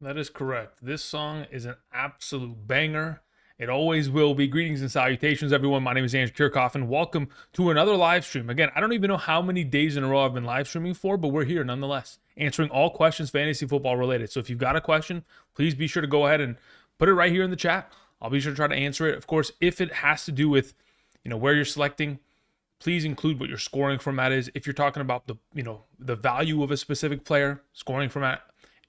That is correct. This song is an absolute banger. It always will be. Greetings and salutations, everyone. My name is Andrew Kiorkof, and welcome to another live stream. Again, I don't even know how many days in a row I've been live streaming for, but we're here nonetheless, answering all questions fantasy football related. So if you've got a question, please be sure to go ahead and put it right here in the chat. I'll be sure to try to answer it. Of course, if it has to do with, where you're selecting, please include what your scoring format is. If you're talking about the value of a specific player, scoring format,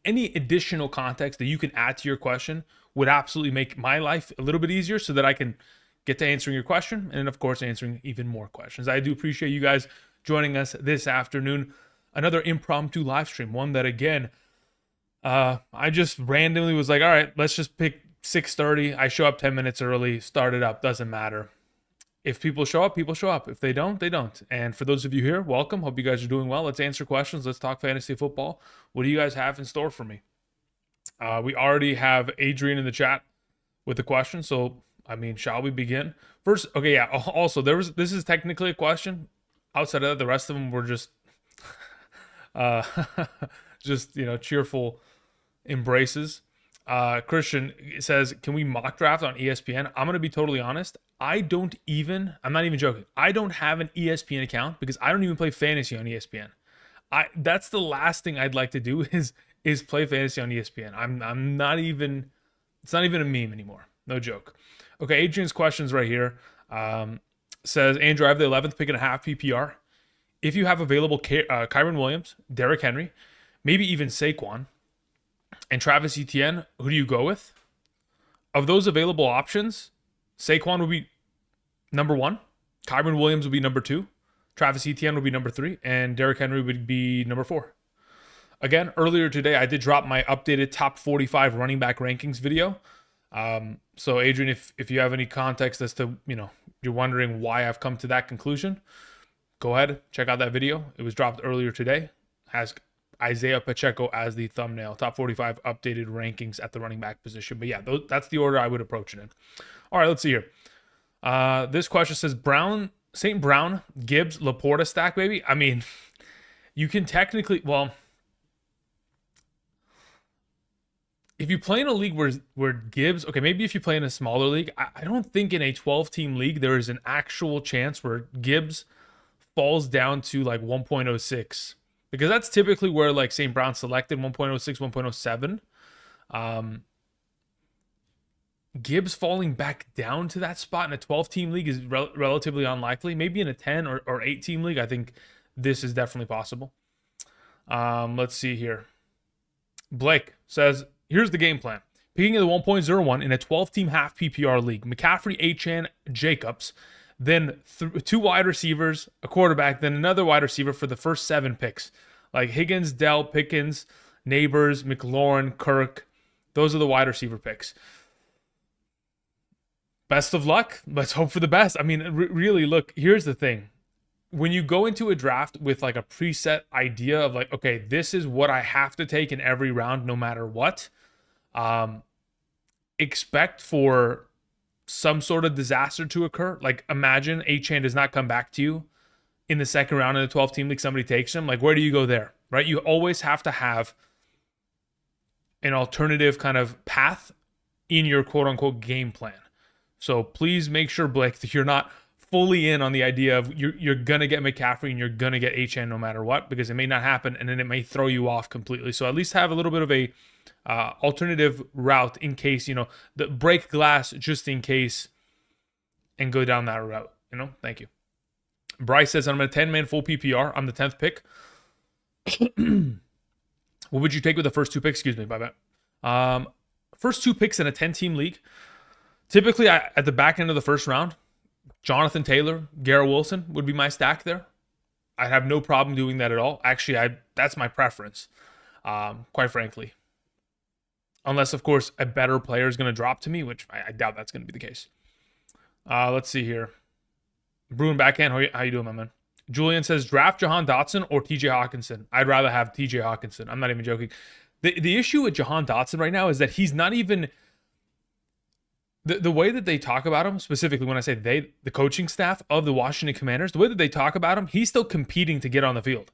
any additional context that you can add to your question would absolutely make my life a little bit easier so that I can get to answering your question and, of course, answering even more questions. I do appreciate you guys joining us this afternoon. Another impromptu live stream, one that, again, I just randomly was like, all right, let's just pick 6:30. I show up 10 minutes early, start it up, doesn't matter. If people show up, people show up. If they don't, they don't. And for those of you here, welcome. Hope you guys are doing well. Let's answer questions. Let's talk fantasy football. What do you guys have in store for me? We already have Adrian in the chat with a question. So, shall we begin? First, okay, yeah. Also, this is technically a question. Outside of that, the rest of them were just, cheerful embraces. Christian says, can we mock draft on ESPN? I'm going to be totally honest. I'm not even joking. I don't have an ESPN account because I don't even play fantasy on ESPN. That's the last thing I'd like to do is play fantasy on ESPN. It's not even a meme anymore. No joke. Okay, Adrian's questions right here. Says, Andrew, I have the 11th pick and a half PPR. If you have available Kyron Williams, Derrick Henry, maybe even Saquon, and Travis Etienne, who do you go with? Of those available options, Saquon would be number 1. Kyron Williams would be number 2. Travis Etienne would be number 3. And Derrick Henry would be number 4. Again, earlier today, I did drop my updated top 45 running back rankings video. So, Adrian, if you have any context as to, you're wondering why I've come to that conclusion, go ahead, check out that video. It was dropped earlier today. Has Isaiah Pacheco as the thumbnail. Top 45 updated rankings at the running back position. But yeah, that's the order I would approach it in. All right, let's see here. This question says, St. Brown, Gibbs, Laporta stack, baby. You can technically, if you play in a league where Gibbs, okay, maybe if you play in a smaller league, I don't think in a 12-team league there is an actual chance where Gibbs falls down to like 1.06. Because that's typically where like St. Brown selected 1.06, 1.07. Gibbs falling back down to that spot in a 12-team league is relatively unlikely. Maybe in a 10 or 8-team league, I think this is definitely possible. Let's see here. Blake says, here's the game plan. Picking at the 1.01 in a 12-team half PPR league. McCaffrey, Achane, Jacobs. Then 2 wide receivers, a quarterback, then another wide receiver for the first 7 picks. Like Higgins, Dell, Pickens, Neighbors, McLaurin, Kirk. Those are the wide receiver picks. Best of luck. Let's hope for the best. Really, look, here's the thing. When you go into a draft with like a preset idea of like, okay, this is what I have to take in every round no matter what, expect for some sort of disaster to occur. Like imagine Achane does not come back to you in the second round in a 12-team league. Somebody takes him. Like where do you go there, right? You always have to have an alternative kind of path in your quote-unquote game plan. So please make sure, Blake, that you're not fully in on the idea of you're going to get McCaffrey and you're going to get Achane no matter what, because it may not happen and then it may throw you off completely. So at least have a little bit of a alternative route in case, the break glass just in case and go down that route, Thank you. Bryce says, I'm a 10-man full PPR. I'm the 10th pick. What would you take with the first 2 picks? Excuse me, my bad. First 2 picks in a 10-team league. Typically, at the back end of the first round, Jonathan Taylor, Garrett Wilson would be my stack there. I'd have no problem doing that at all. Actually, that's my preference, quite frankly. Unless, of course, a better player is going to drop to me, which I doubt that's going to be the case. Let's see here. Bruin backhand, how you doing, my man? Julian says, draft Jahan Dotson or TJ Hawkinson. I'd rather have TJ Hawkinson. I'm not even joking. The issue with Jahan Dotson right now is that he's not even... The way that they talk about him, specifically when I say the coaching staff of the Washington Commanders, the way that they talk about him, he's still competing to get on the field.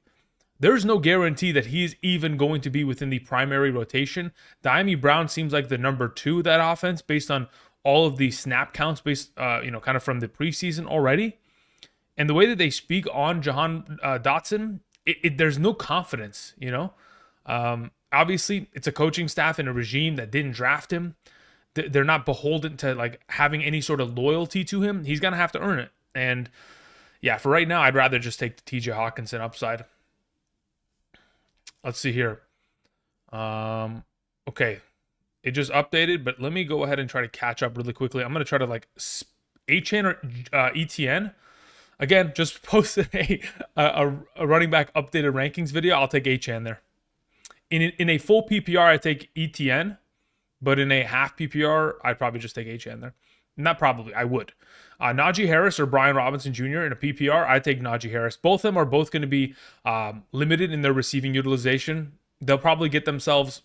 there's no guarantee that he's even going to be within the primary rotation. Diami Brown seems like the number 2 of that offense based on all of the snap counts based, kind of from the preseason already. And the way that they speak on Jahan Dotson, there's no confidence, Obviously, it's a coaching staff and a regime that didn't draft him. They're not beholden to like having any sort of loyalty to him. He's going to have to earn it. And yeah, for right now, I'd rather just take the TJ Hawkinson upside. Let's see here. Okay. It just updated, but let me go ahead and try to catch up really quickly. I'm going to try to like Achane or ETN. Again, just posted a running back updated rankings video. I'll take Achane there. In a full PPR, I take ETN, but in a half PPR, I'd probably just take Achane there. Not probably, I would. Najee Harris or Brian Robinson Jr. in a PPR, I take Najee Harris. Both of them are both going to be limited in their receiving utilization. They'll probably get themselves,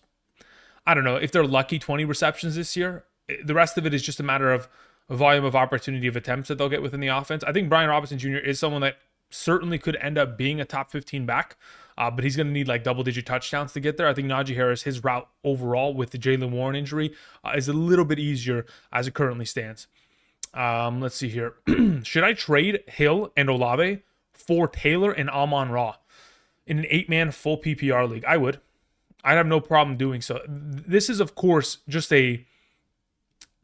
I don't know, if they're lucky, 20 receptions this year. The rest of it is just a matter of a volume of opportunity of attempts that they'll get within the offense. I think Brian Robinson Jr. is someone that certainly could end up being a top 15 back, but he's going to need like double-digit touchdowns to get there. I think Najee Harris, his route overall with the Jaylen Warren injury is a little bit easier as it currently stands. Let's see here. Should I trade Hill and Olave for Taylor and Amon-Ra in an 8-man full PPR league? I would. I'd have no problem doing so. This is, of course,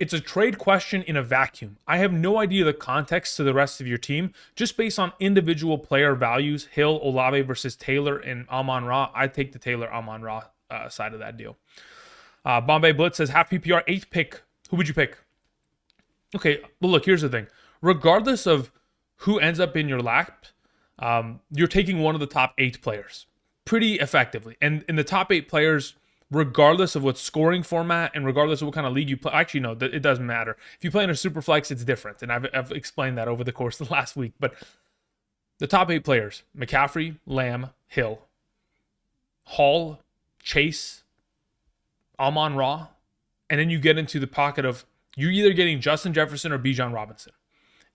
it's a trade question in a vacuum. I have no idea the context to the rest of your team. Just based on individual player values, Hill, Olave versus Taylor and Amon-Ra, I'd take the Taylor Amon-Ra side of that deal. Bombay Blitz says, half PPR, 8th pick. Who would you pick? Okay, well, look, here's the thing. Regardless of who ends up in your lap, you're taking one of the top 8 players pretty effectively. And in the top 8 players, regardless of what scoring format and regardless of what kind of league you play, actually, no, it doesn't matter. If you play in a super flex, it's different. And I've explained that over the course of the last week. But the top 8 players, McCaffrey, Lamb, Hill, Hall, Chase, Amon-Ra, and then you get into the pocket of you're either getting Justin Jefferson or Bijan Robinson.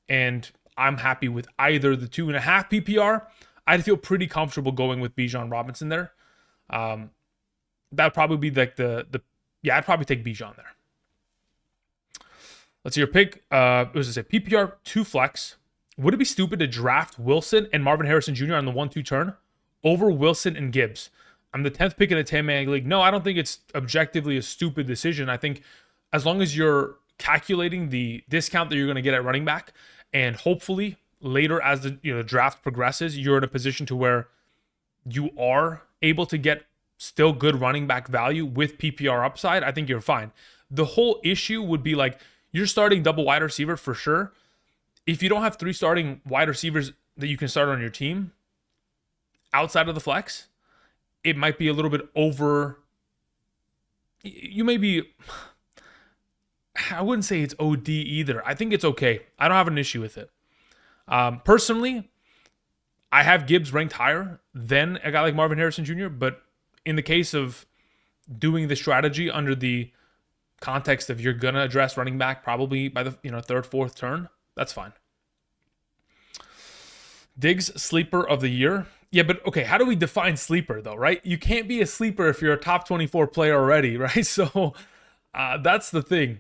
And I'm happy with either the 2.5 PPR. I'd feel pretty comfortable going with Bijan Robinson there. That'd probably be like I'd probably take Bijan there. Let's see your pick. What does it say? PPR 2 flex. Would it be stupid to draft Wilson and Marvin Harrison Jr. on the 1-2 turn over Wilson and Gibbs? I'm the 10th pick in a 10-man league. No, I don't think it's objectively a stupid decision. I think as long as you're calculating the discount that you're going to get at running back, and hopefully later as the draft progresses, you're in a position to where you are able to get still good running back value with PPR upside, I think you're fine. The whole issue would be like you're starting double wide receiver for sure. If you don't have 3 starting wide receivers that you can start on your team outside of the flex, it might be a little bit over. You may be, I wouldn't say it's OD either. I think it's okay. I don't have an issue with it. Personally, I have Gibbs ranked higher than a guy like Marvin Harrison Jr., but in the case of doing the strategy under the context of you're going to address running back probably by the 3rd, 4th turn, that's fine. Diggs, sleeper of the year. Yeah, but okay, how do we define sleeper though, right? You can't be a sleeper if you're a top 24 player already, right? So that's the thing.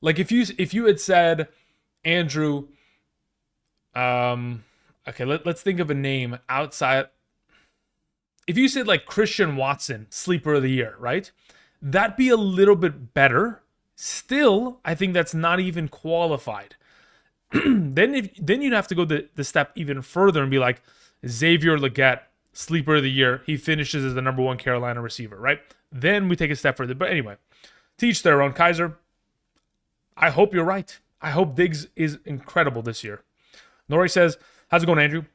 Like if you had said, Andrew, okay, let's think of a name outside. If you said like Christian Watson, sleeper of the year, right? That'd be a little bit better. Still, I think that's not even qualified. Then you'd have to go the step even further and be like Xavier Legette, sleeper of the year. He finishes as the number 1 Carolina receiver, right? Then we take a step further. But anyway, teach their own. Kaiser, I hope you're right. I hope Diggs is incredible this year. Nori says, how's it going, Andrew?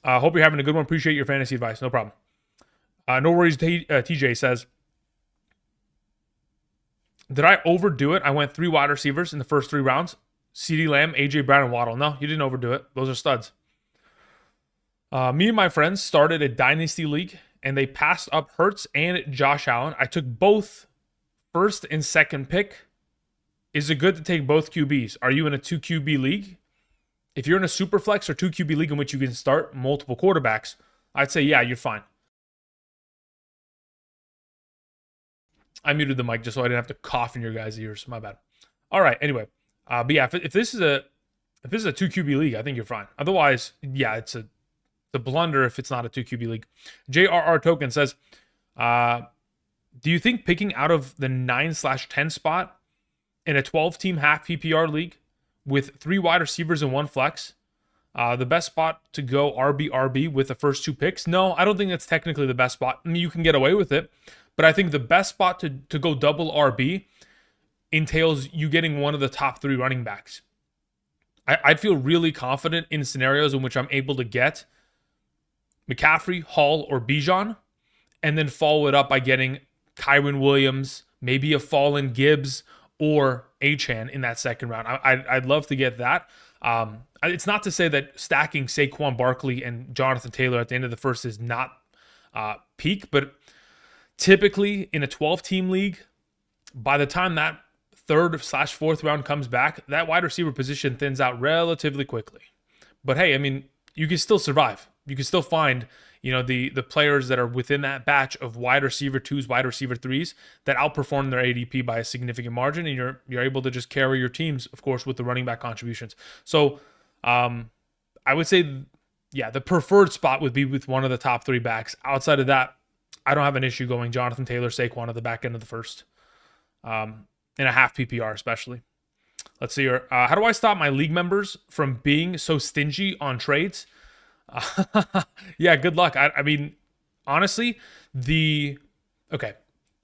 Hope you're having a good one. Appreciate your fantasy advice. No problem. No worries. TJ says, did I overdo it? I went 3 wide receivers in the first 3 rounds. CeeDee Lamb, AJ Brown, and Waddle. No, you didn't overdo it. Those are studs. Me and my friends started a dynasty league, and they passed up Hurts and Josh Allen. I took both 1st and 2nd pick. Is it good to take both QBs? Are you in a 2 QB league? If you're in a super flex or 2 QB league in which you can start multiple quarterbacks, I'd say, yeah, you're fine. I muted the mic just so I didn't have to cough in your guys' ears. My bad. All right. Anyway, but yeah, if this is a 2 QB league, I think you're fine. Otherwise, yeah, it's a blunder if it's not a 2 QB league. JRR Token says, do you think picking out of the 9/10 spot in a 12-team half PPR league with 3 wide receivers and 1 flex, the best spot to go RB with the first 2 picks? No, I don't think that's technically the best spot. I mean, you can get away with it, but I think the best spot to go double RB entails you getting one of the top 3 running backs. I'd feel really confident in scenarios in which I'm able to get McCaffrey, Hall, or Bijan, and then follow it up by getting Kyron Williams, maybe a fallen Gibbs, or Achane in that second round. I'd love to get that. It's not to say that stacking Saquon Barkley and Jonathan Taylor at the end of the first is not peak, but typically in a 12-team league, by the time that 3rd/4th round comes back, that wide receiver position thins out relatively quickly. But hey, I mean, you can still survive. You can still find, the players that are within that batch of wide receiver 2s, wide receiver 3s that outperform their ADP by a significant margin, and you're able to just carry your teams, of course, with the running back contributions. So I would say, yeah, the preferred spot would be with one of the top 3 backs. Outside of that, I don't have an issue going Jonathan Taylor, Saquon at the back end of the first. In a half PPR especially. Let's see here. How do I stop my league members from being so stingy on trades? Yeah, good luck. I mean, honestly, this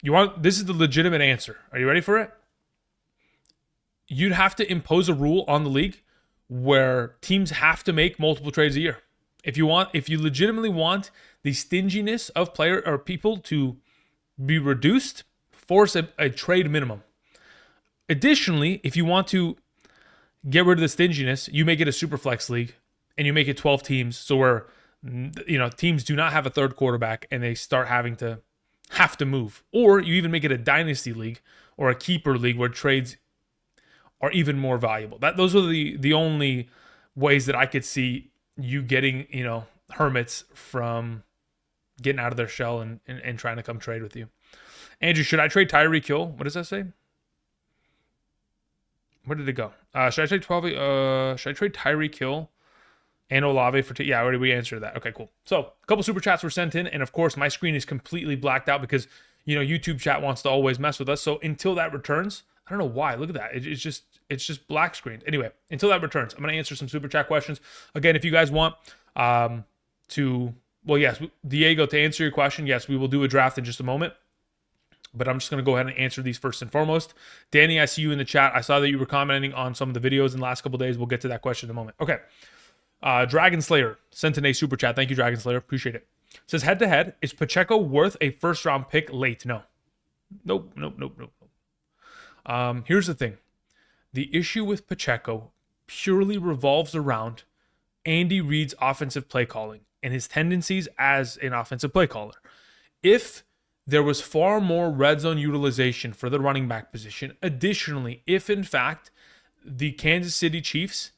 is the legitimate answer. Are you ready for it? You'd have to impose a rule on the league where teams have to make multiple trades a year. If you legitimately want the stinginess of player or people to be reduced, force a trade minimum. Additionally, if you want to get rid of the stinginess, you make it a super flex league and you make it 12 teams. So where, teams do not have a 3rd quarterback and they start having to move. Or you even make it a dynasty league or a keeper league where trades are even more valuable. Those are the only ways that I could see you getting, hermits from getting out of their shell and trying to come trade with you. Andrew, should I trade Tyreek Hill? What does that say? Where did it go? Should I trade Tyreek Hill and Olave for yeah, already we answered that. Okay, cool. So a couple super chats were sent in, and of course my screen is completely blacked out because YouTube chat wants to always mess with us. So until that returns, I don't know why. Look at that. It's just black screened. Anyway, until that returns, I'm gonna answer some super chat questions. Again, if you guys want yes, Diego, to answer your question, yes, we will do a draft in just a moment. But I'm just going to go ahead and answer these first and foremost. Danny, I see you in the chat. I saw that you were commenting on some of the videos in the last couple of days. We'll get to that question in a moment. Okay. Dragon Slayer sent in a super chat. Thank you, Dragon Slayer. Appreciate it. Says, head-to-head, is Pacheco worth a first-round pick late? No. Nope. Here's the thing. The issue with Pacheco purely revolves around Andy Reid's offensive play calling and his tendencies as an offensive play caller. If there was far more red zone utilization for the running back position. Additionally, if in fact the Kansas City Chiefs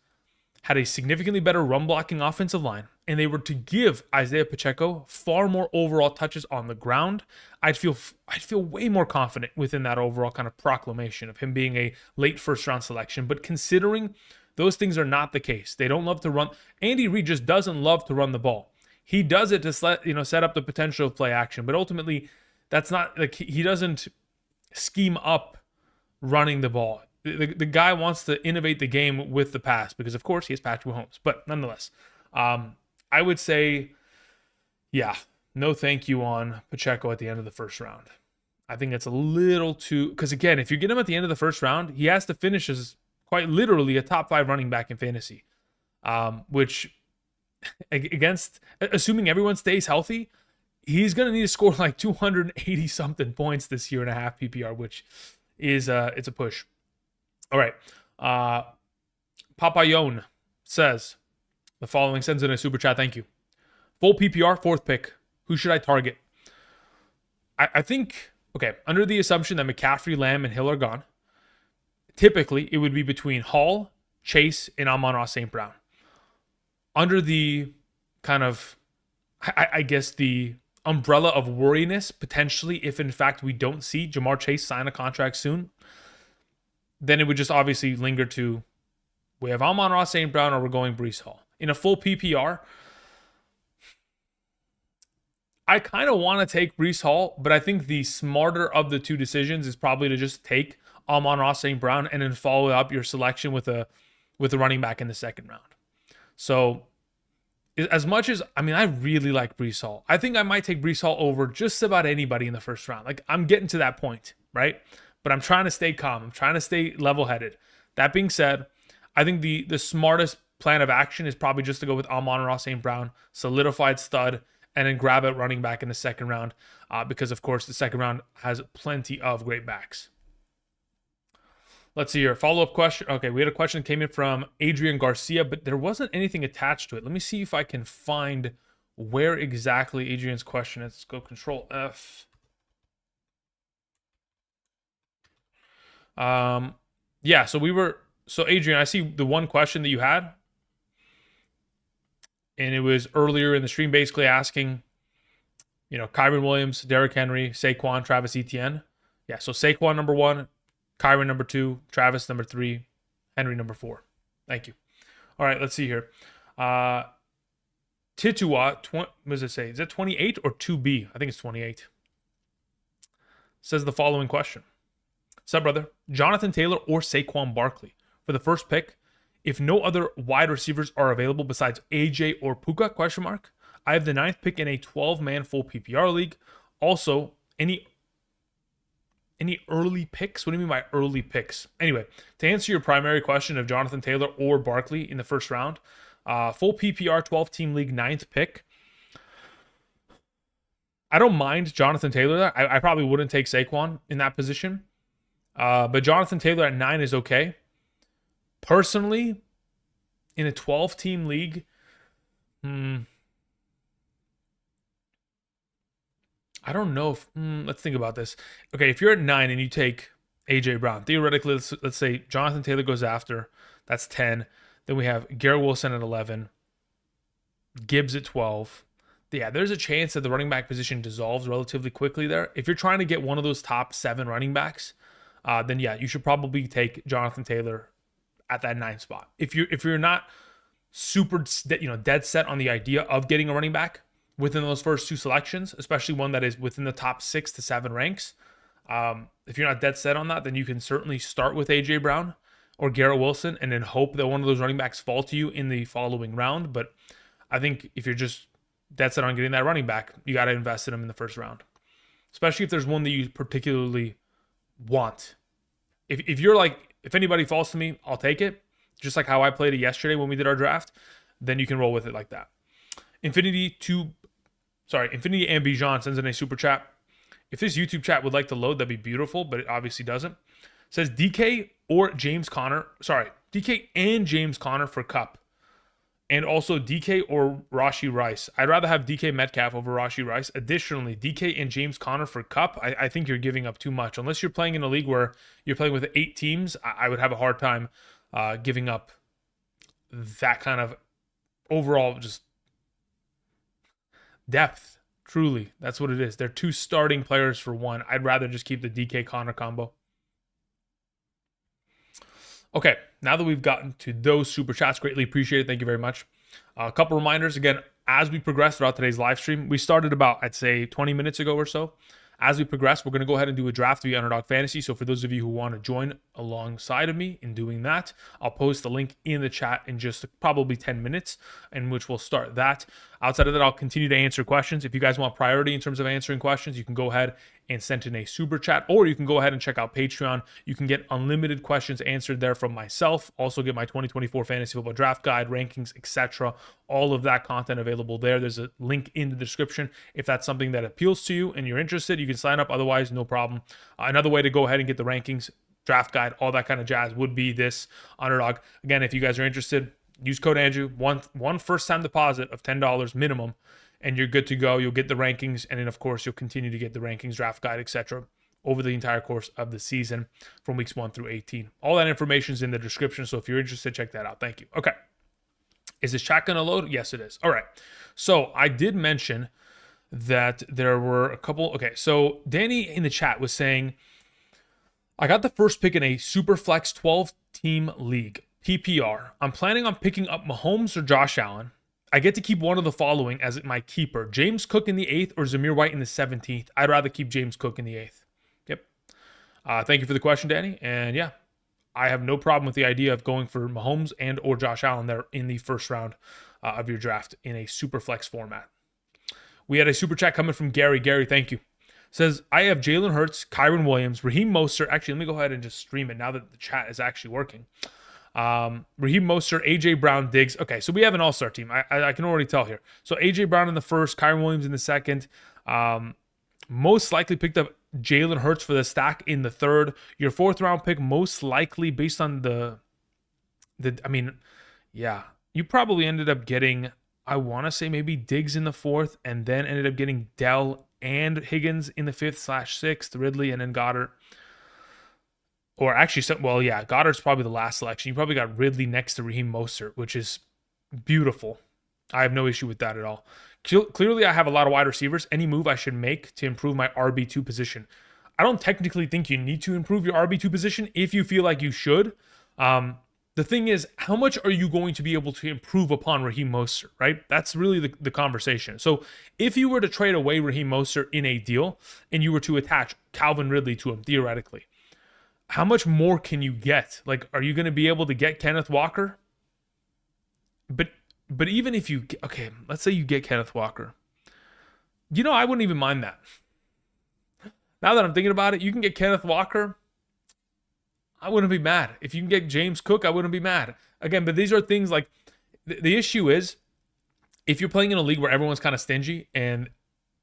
had a significantly better run blocking offensive line and they were to give Isaiah Pacheco far more overall touches on the ground, I'd feel way more confident within that overall kind of proclamation of him being a late first round selection. But considering those things are not the case, they don't love to run. Andy Reid just doesn't love to run the ball. He does it to set up the potential of play action, but ultimately that's not like he doesn't scheme up running the ball. The guy wants to innovate the game with the pass because, of course, he has Patrick Mahomes. But nonetheless, I would say, yeah, no thank you on Pacheco at the end of the first round. I think it's a little too, because again, if you get him at the end of the first round, he has to finish as quite literally a top 5 running back in fantasy, which against, assuming everyone stays healthy, he's going to need to score like 280 something points this year and a half PPR, which is it's a push. All right. Papayone says the following, sends in a super chat. Thank you. Full PPR, 4th pick. Who should I target? I think, okay, under the assumption that McCaffrey, Lamb, and Hill are gone, typically it would be between Hall, Chase, and Amon-Ra St. Brown. Under the kind of, I guess the umbrella of worriness, potentially, if in fact we don't see Jamar Chase sign a contract soon, then it would just obviously linger to, we have Amon-Ra St. Brown or we're going Breece Hall. In a full PPR, I kind of want to take Breece Hall, but I think the smarter of the two decisions is probably to just take Amon-Ra St. Brown and then follow up your selection with a running back in the second round. So as much as, I mean, I really like Breece Hall. I think I might take Breece Hall over just about anybody in the first round. Like, I'm getting to that point, right? But I'm trying to stay calm. I'm trying to stay level-headed. That being said, I think the smartest plan of action is probably just to go with Amon-Ra St. Brown, solidified stud, and then grab a running back in the second round because, of course, the second round has plenty of great backs. Let's see here. Follow-up question. Okay, we had a question that came in from Adrian Garcia, but there wasn't anything attached to it. Let me see if I can find where exactly Adrian's question is. Let's go Control F. Yeah, so Adrian, I see the one question that you had, and it was earlier in the stream basically asking, Kyren Williams, Derrick Henry, Saquon, Travis Etienne. Yeah, so Saquon number 1, Kyren number 2, Travis number 3, Henry number 4. Thank you. All right, let's see here. Titua, what does it say? Is it 28 or 2B? I think it's 28. Says the following question. What's up, brother? Jonathan Taylor or Saquon Barkley for the first pick? If no other wide receivers are available besides AJ or Puka, ? I have the 9th pick in a 12-man full PPR league. Also, any early picks? What do you mean by early picks? Anyway, to answer your primary question of Jonathan Taylor or Barkley in the first round, full PPR 12-team league 9th pick. I don't mind Jonathan Taylor there. I probably wouldn't take Saquon in that position. But Jonathan Taylor at 9 is okay. Personally, in a 12-team league, I don't know if, let's think about this. Okay, if you're at 9 and you take AJ Brown, theoretically, let's say Jonathan Taylor goes after, that's 10. Then we have Garrett Wilson at 11, Gibbs at 12. Yeah, there's a chance that the running back position dissolves relatively quickly there. If you're trying to get one of those top 7 running backs, then yeah, you should probably take Jonathan Taylor at that 9 spot. If you're not super dead set on the idea of getting a running back within those first 2 selections, especially one that is within the top 6 to 7 ranks, if you're not dead set on that, then you can certainly start with AJ Brown or Garrett Wilson and then hope that one of those running backs fall to you in the following round. But I think if you're just dead set on getting that running back, you got to invest in him in the first round, especially if there's one that you particularly want. If you're like, if anybody falls to me, I'll take it, just like how I played it yesterday when we did our draft, then you can roll with it like that. Infinity Ambijan sends in a super chat. If this YouTube chat would like to load, that'd be beautiful, but it obviously doesn't. It says DK and James Conner for Cup. And also DK or Rashee Rice. I'd rather have DK Metcalf over Rashee Rice. Additionally, DK and James Conner for Cup, I think you're giving up too much. Unless you're playing in a league where you're playing with 8 teams, I would have a hard time giving up that kind of overall just depth. Truly, that's what it is. They're 2 starting players for 1. I'd rather just keep the DK Conner combo. Okay, now that we've gotten to those super chats, greatly appreciate it. Thank you very much. A couple reminders. Again, as we progress throughout today's live stream, we started about, I'd say, 20 minutes ago or so. As we progress, we're going to go ahead and do a draft via Underdog Fantasy. So for those of you who want to join alongside of me in doing that, I'll post the link in the chat in just probably 10 minutes, in which we'll start that. Outside of that, I'll continue to answer questions. If you guys want priority in terms of answering questions, you can go ahead and send in a super chat, or you can go ahead and check out Patreon. You can get unlimited questions answered there from myself. Also get my 2024 fantasy football draft guide, rankings, etc. All of that content available there. There's a link in the description. If that's something that appeals to you and you're interested, you can sign up. Otherwise, no problem. Another way to go ahead and get the rankings, draft guide, all that kind of jazz would be this Underdog. Again, if you guys are interested, use code Andrew. One first-time deposit of $10 minimum, and you're good to go. You'll get the rankings, and then, of course, you'll continue to get the rankings, draft guide, etc. over the entire course of the season from weeks 1 through 18. All that information is in the description, so if you're interested, check that out. Thank you. Okay. Is this chat going to load? Yes, it is. All right. So I did mention that there were a couple. Okay, so Danny in the chat was saying, I got the first pick in a super flex 12 team league, PPR. I'm planning on picking up Mahomes or Josh Allen. I get to keep one of the following as my keeper: James Cook in the 8th or Zamir White in the 17th. I'd rather keep James Cook in the 8th. Yep. Thank you for the question, Danny. And yeah, I have no problem with the idea of going for Mahomes and or Josh Allen there in the first round of your draft in a super flex format. We had a super chat coming from Gary. Gary, thank you. Says, I have Jalen Hurts, Kyron Williams, Raheem Mostert. Actually, let me go ahead and just stream it now that the chat is actually working. Raheem Mostert, AJ Brown, Diggs. Okay, so we have an all-star team. I can already tell here. So AJ Brown in the first, Kyron Williams in the second. Most likely picked up Jalen Hurts for the stack in the third. Your fourth round pick, most likely based on you probably ended up getting, I want to say maybe Diggs in the fourth, and then ended up getting Dell and Higgins in the 5th/6th, Ridley, and then Goddard. Or actually, Goddard's probably the last selection. You probably got Ridley next to Raheem Mostert, which is beautiful. I have no issue with that at all. Clearly, I have a lot of wide receivers. Any move I should make to improve my RB2 position. I don't technically think you need to improve your RB2 position if you feel like you should. The thing is, how much are you going to be able to improve upon Raheem Mostert, right? That's really the conversation. So if you were to trade away Raheem Mostert in a deal and you were to attach Calvin Ridley to him, theoretically, how much more can you get? Like, are you going to be able to get Kenneth Walker? But even if you, okay, let's say you get Kenneth Walker. I wouldn't even mind that. Now that I'm thinking about it, you can get Kenneth Walker. I wouldn't be mad. If you can get James Cook, I wouldn't be mad. Again, but these are things like, the issue is, if you're playing in a league where everyone's kind of stingy and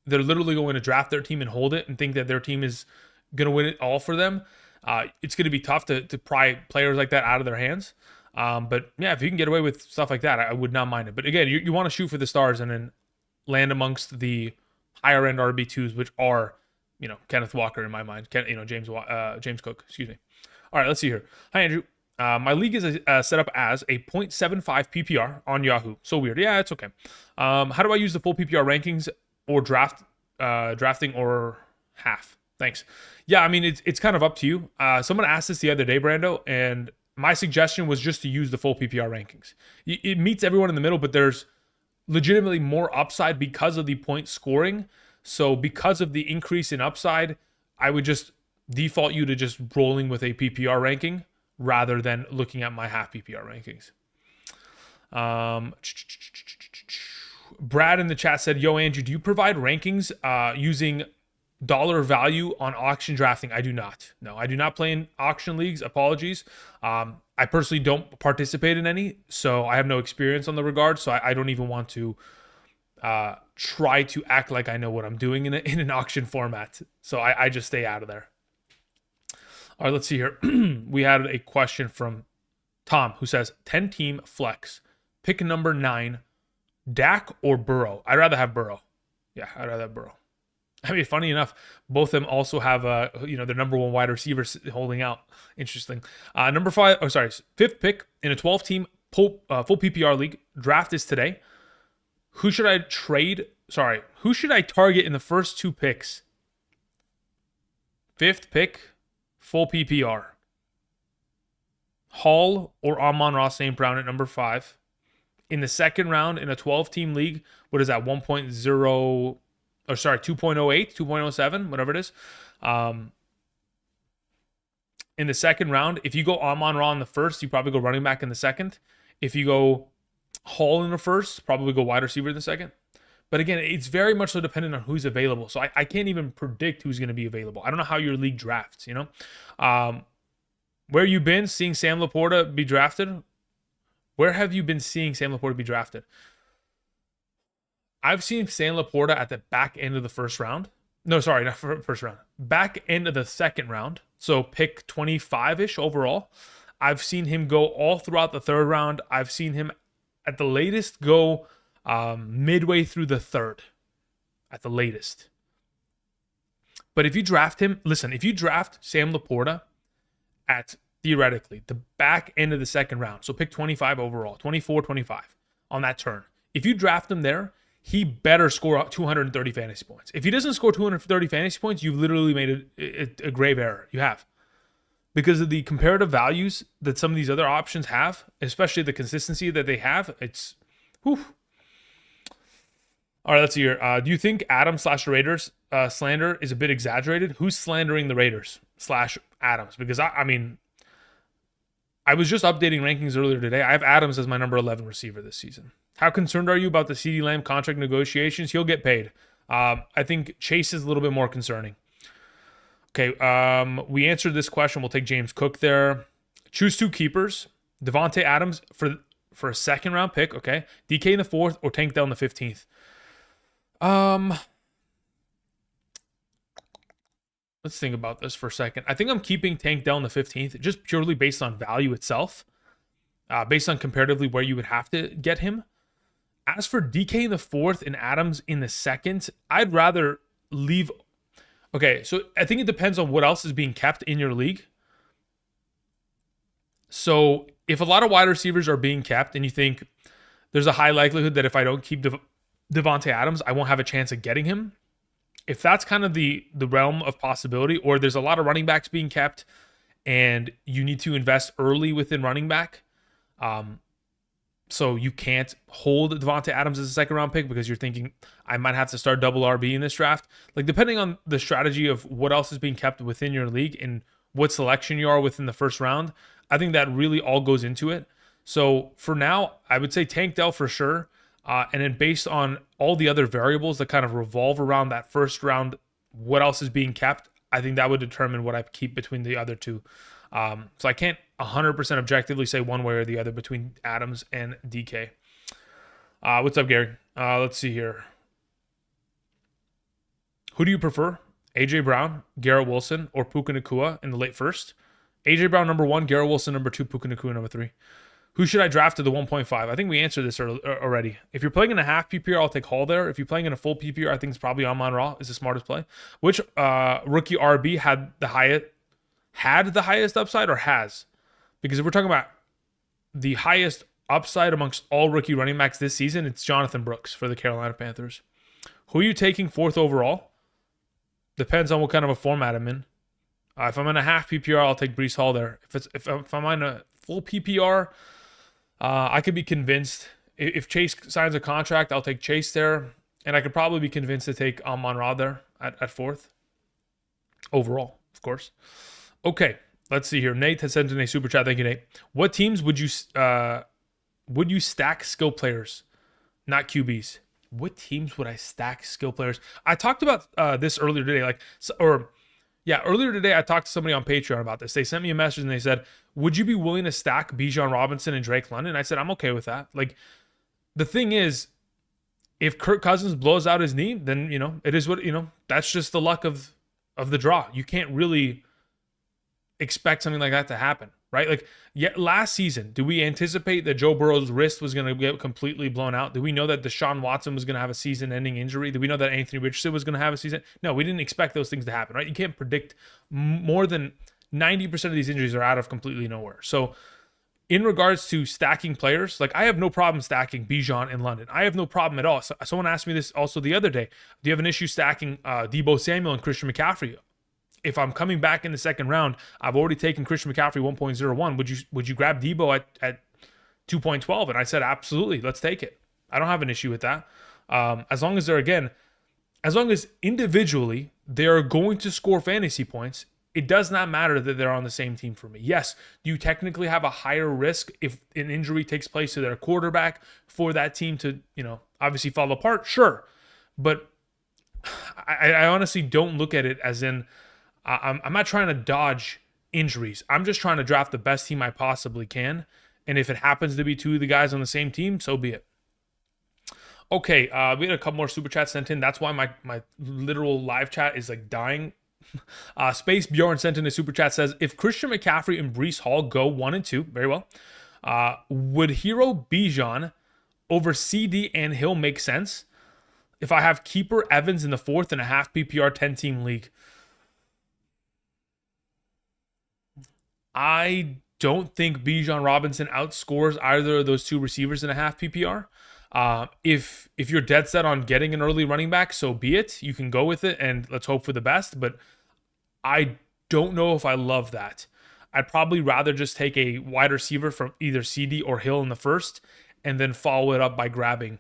they're literally going to draft their team and hold it and think that their team is going to win it all for them, it's going to be tough to pry players like that out of their hands. But yeah, if you can get away with stuff like that, I would not mind it. But again, you want to shoot for the stars and then land amongst the higher end RB2s, which are, Kenneth Walker in my mind, James Cook, excuse me. All right, let's see here. Hi, Andrew. My league is set up as a 0.75 PPR on Yahoo. So weird. Yeah, it's okay. How do I use the full PPR rankings or drafting or half? Thanks. Yeah, I mean, it's kind of up to you. Someone asked this the other day, Brando, and my suggestion was just to use the full PPR rankings. It meets everyone in the middle, but there's legitimately more upside because of the point scoring. So because of the increase in upside, I would just default you to just rolling with a PPR ranking rather than looking at my half PPR rankings. Brad in the chat said, yo, Andrew, do you provide rankings using dollar value on auction drafting? I do not. No, I do not play in auction leagues. Apologies. I personally don't participate in any, so I have no experience on the regard. So I don't even want to try to act like I know what I'm doing in an auction format. So I just stay out of there. All right, let's see here. We had a question from Tom who says, 10-team flex. Pick number 9, Dak or Burrow. I'd rather have Burrow. Yeah, I'd rather have Burrow. I mean, funny enough, both of them also have their number 1 wide receivers holding out. Interesting. Fifth pick in a 12-team full PPR league. Draft is today. Who should I target in the first 2 picks? 5th pick, full PPR. Hall or Amon-Ra St. Brown at number 5. In the second round in a 12-team league, what is that? 2.08, 2.07, whatever it is. In the second round, if you go Amon-Ra in the first, you probably go running back in the second. If you go Hall in the first, probably go wide receiver in the second. But again, it's very much so dependent on who's available. So I can't even predict who's going to be available. I don't know how your league drafts, Where you been seeing Sam Laporta be drafted? Where have you been seeing Sam Laporta be drafted? I've seen Sam Laporta at the back end of the first round. No, sorry, not first round. Back end of the second round. So pick 25-ish overall. I've seen him go all throughout the third round. I've seen him at the latest go midway through the third. At the latest. But if you draft him, listen, if you draft Sam Laporta at theoretically the back end of the second round, so pick 25 overall, 24, 25 on that turn. If you draft him there, he better score 230 fantasy points. If he doesn't score 230 fantasy points, you've literally made a grave error. You have. Because of the comparative values that some of these other options have, especially the consistency that they have, it's whew. All right, let's see here. Do you think Adams/Raiders slander is a bit exaggerated? Who's slandering the Raiders/Adams? Because I mean, I was just updating rankings earlier today. I have Adams as my number 11 receiver this season. How concerned are you about the CeeDee Lamb contract negotiations? He'll get paid. I think Chase is a little bit more concerning. Okay, we answered this question. We'll take James Cook there. Choose 2 keepers. Devontae Adams for a second round pick. Okay, DK in the 4th or Tank Dell in the 15th. Let's think about this for a second. I think I'm keeping Tank Dell in the 15th just purely based on value itself, based on comparatively where you would have to get him. As for DK in the 4th and Adams in the 2nd, I'd rather leave. Okay, so I think it depends on what else is being kept in your league. So if a lot of wide receivers are being kept and you think there's a high likelihood that if I don't keep Devontae Adams, I won't have a chance of getting him. If that's kind of the realm of possibility, or there's a lot of running backs being kept and you need to invest early within running back, so you can't hold Devontae Adams as a second round pick because you're thinking I might have to start double RB in this draft. Like, depending on the strategy of what else is being kept within your league and what selection you are within the first round, I think that really all goes into it. So for now, I would say Tank Dell for sure. And then based on all the other variables that kind of revolve around that first round, what else is being kept, I think that would determine what I keep between the other two. So I can't 100% objectively say one way or the other between Adams and DK. What's up, Gary? Let's see here. Who do you prefer? A.J. Brown, Garrett Wilson, or Puka Nacua in the late first? A.J. Brown number 1, Garrett Wilson number 2, Puka Nacua number 3. Who should I draft to the 1.5? I think we answered this already. If you're playing in a half PPR, I'll take Hall there. If you're playing in a full PPR, I think it's probably Amon-Ra is the smartest play. Which rookie RB had the highest upside, or has? Because if we're talking about the highest upside amongst all rookie running backs this season, it's Jonathan Brooks for the Carolina Panthers. Who are you taking 4th overall? Depends on what kind of a format I'm in. If I'm in a half PPR, I'll take Breece Hall there. If I'm in a full PPR, I could be convinced if Chase signs a contract, I'll take Chase there, and I could probably be convinced to take Amon-Ra there at 4th overall, of course. Okay, let's see here. Nate has sent in a super chat. Thank you, Nate. What teams would you stack skill players, not QBs? What teams would I stack skill players? I talked about this earlier today, earlier today I talked to somebody on Patreon about this. They sent me a message and they said, would you be willing to stack Bijan Robinson and Drake London? I said, I'm okay with that. Like, the thing is, if Kirk Cousins blows out his knee, then, it is what, that's just the luck of the draw. You can't really expect something like that to happen, right? Like, last season, do we anticipate that Joe Burrow's wrist was going to get completely blown out? Did we know that Deshaun Watson was going to have a season-ending injury? Did we know that Anthony Richardson was going to have a season? No, we didn't expect those things to happen, right? You can't predict. More than 90% of these injuries are out of completely nowhere. So in regards to stacking players, like, I have no problem stacking Bijan and London. I have no problem at all. So, someone asked me this also the other day. Do you have an issue stacking Deebo Samuel and Christian McCaffrey? If I'm coming back in the second round, I've already taken Christian McCaffrey 1.01. Would you grab Deebo at 2.12? And I said, absolutely, let's take it. I don't have an issue with that. As long as individually they are going to score fantasy points, it does not matter that they're on the same team for me. Yes, do you technically have a higher risk if an injury takes place to their quarterback for that team to, obviously fall apart? Sure. But I honestly don't look at it as in, I'm not trying to dodge injuries. I'm just trying to draft the best team I possibly can. And if it happens to be 2 of the guys on the same team, so be it. Okay, we had a couple more super chats sent in. That's why my literal live chat is like dying. Space Bjorn sent in a super chat, says, if Christian McCaffrey and Breece Hall go 1 and 2, very well, would Hero Bijan over CD and Hill make sense if I have Keeper Evans in the 4th and a half PPR 10-team league? I don't think Bijan Robinson outscores either of those 2 receivers in a half PPR. If you're dead set on getting an early running back, so be it. You can go with it, and let's hope for the best. But I don't know if I love that. I'd probably rather just take a wide receiver from either CD or Hill in the first, and then follow it up by grabbing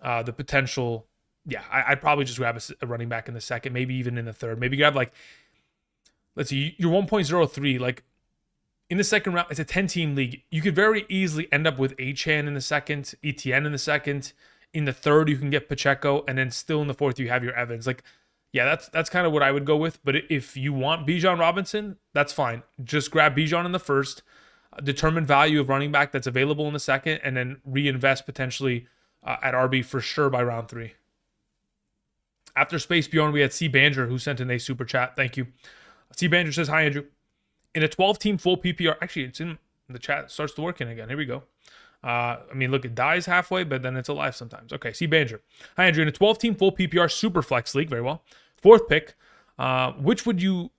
the potential. Yeah, I'd probably just grab a running back in the second, maybe even in the third. Maybe grab like, let's see, you're 1.03. Like in the second round, it's a 10-team league. You could very easily end up with Achane in the second, ETN in the second. In the third, you can get Pacheco, and then still in the fourth, you have your Evans. Like, yeah, that's kind of what I would go with. But if you want Bijan Robinson, that's fine. Just grab Bijan in the first, determine value of running back that's available in the second, and then reinvest potentially at RB for sure by round 3. After Space Bjorn, we had C. Banger, who sent in a super chat. Thank you. C. Banger says, hi, Andrew. In a 12-team full PPR, actually, it's in the chat. It starts to work in again. Here we go. I mean, look, it dies halfway, but then it's alive sometimes. Okay, C. Banger. Hi, Andrew. In a 12-team full PPR super flex league, very well. 4th pick. What would you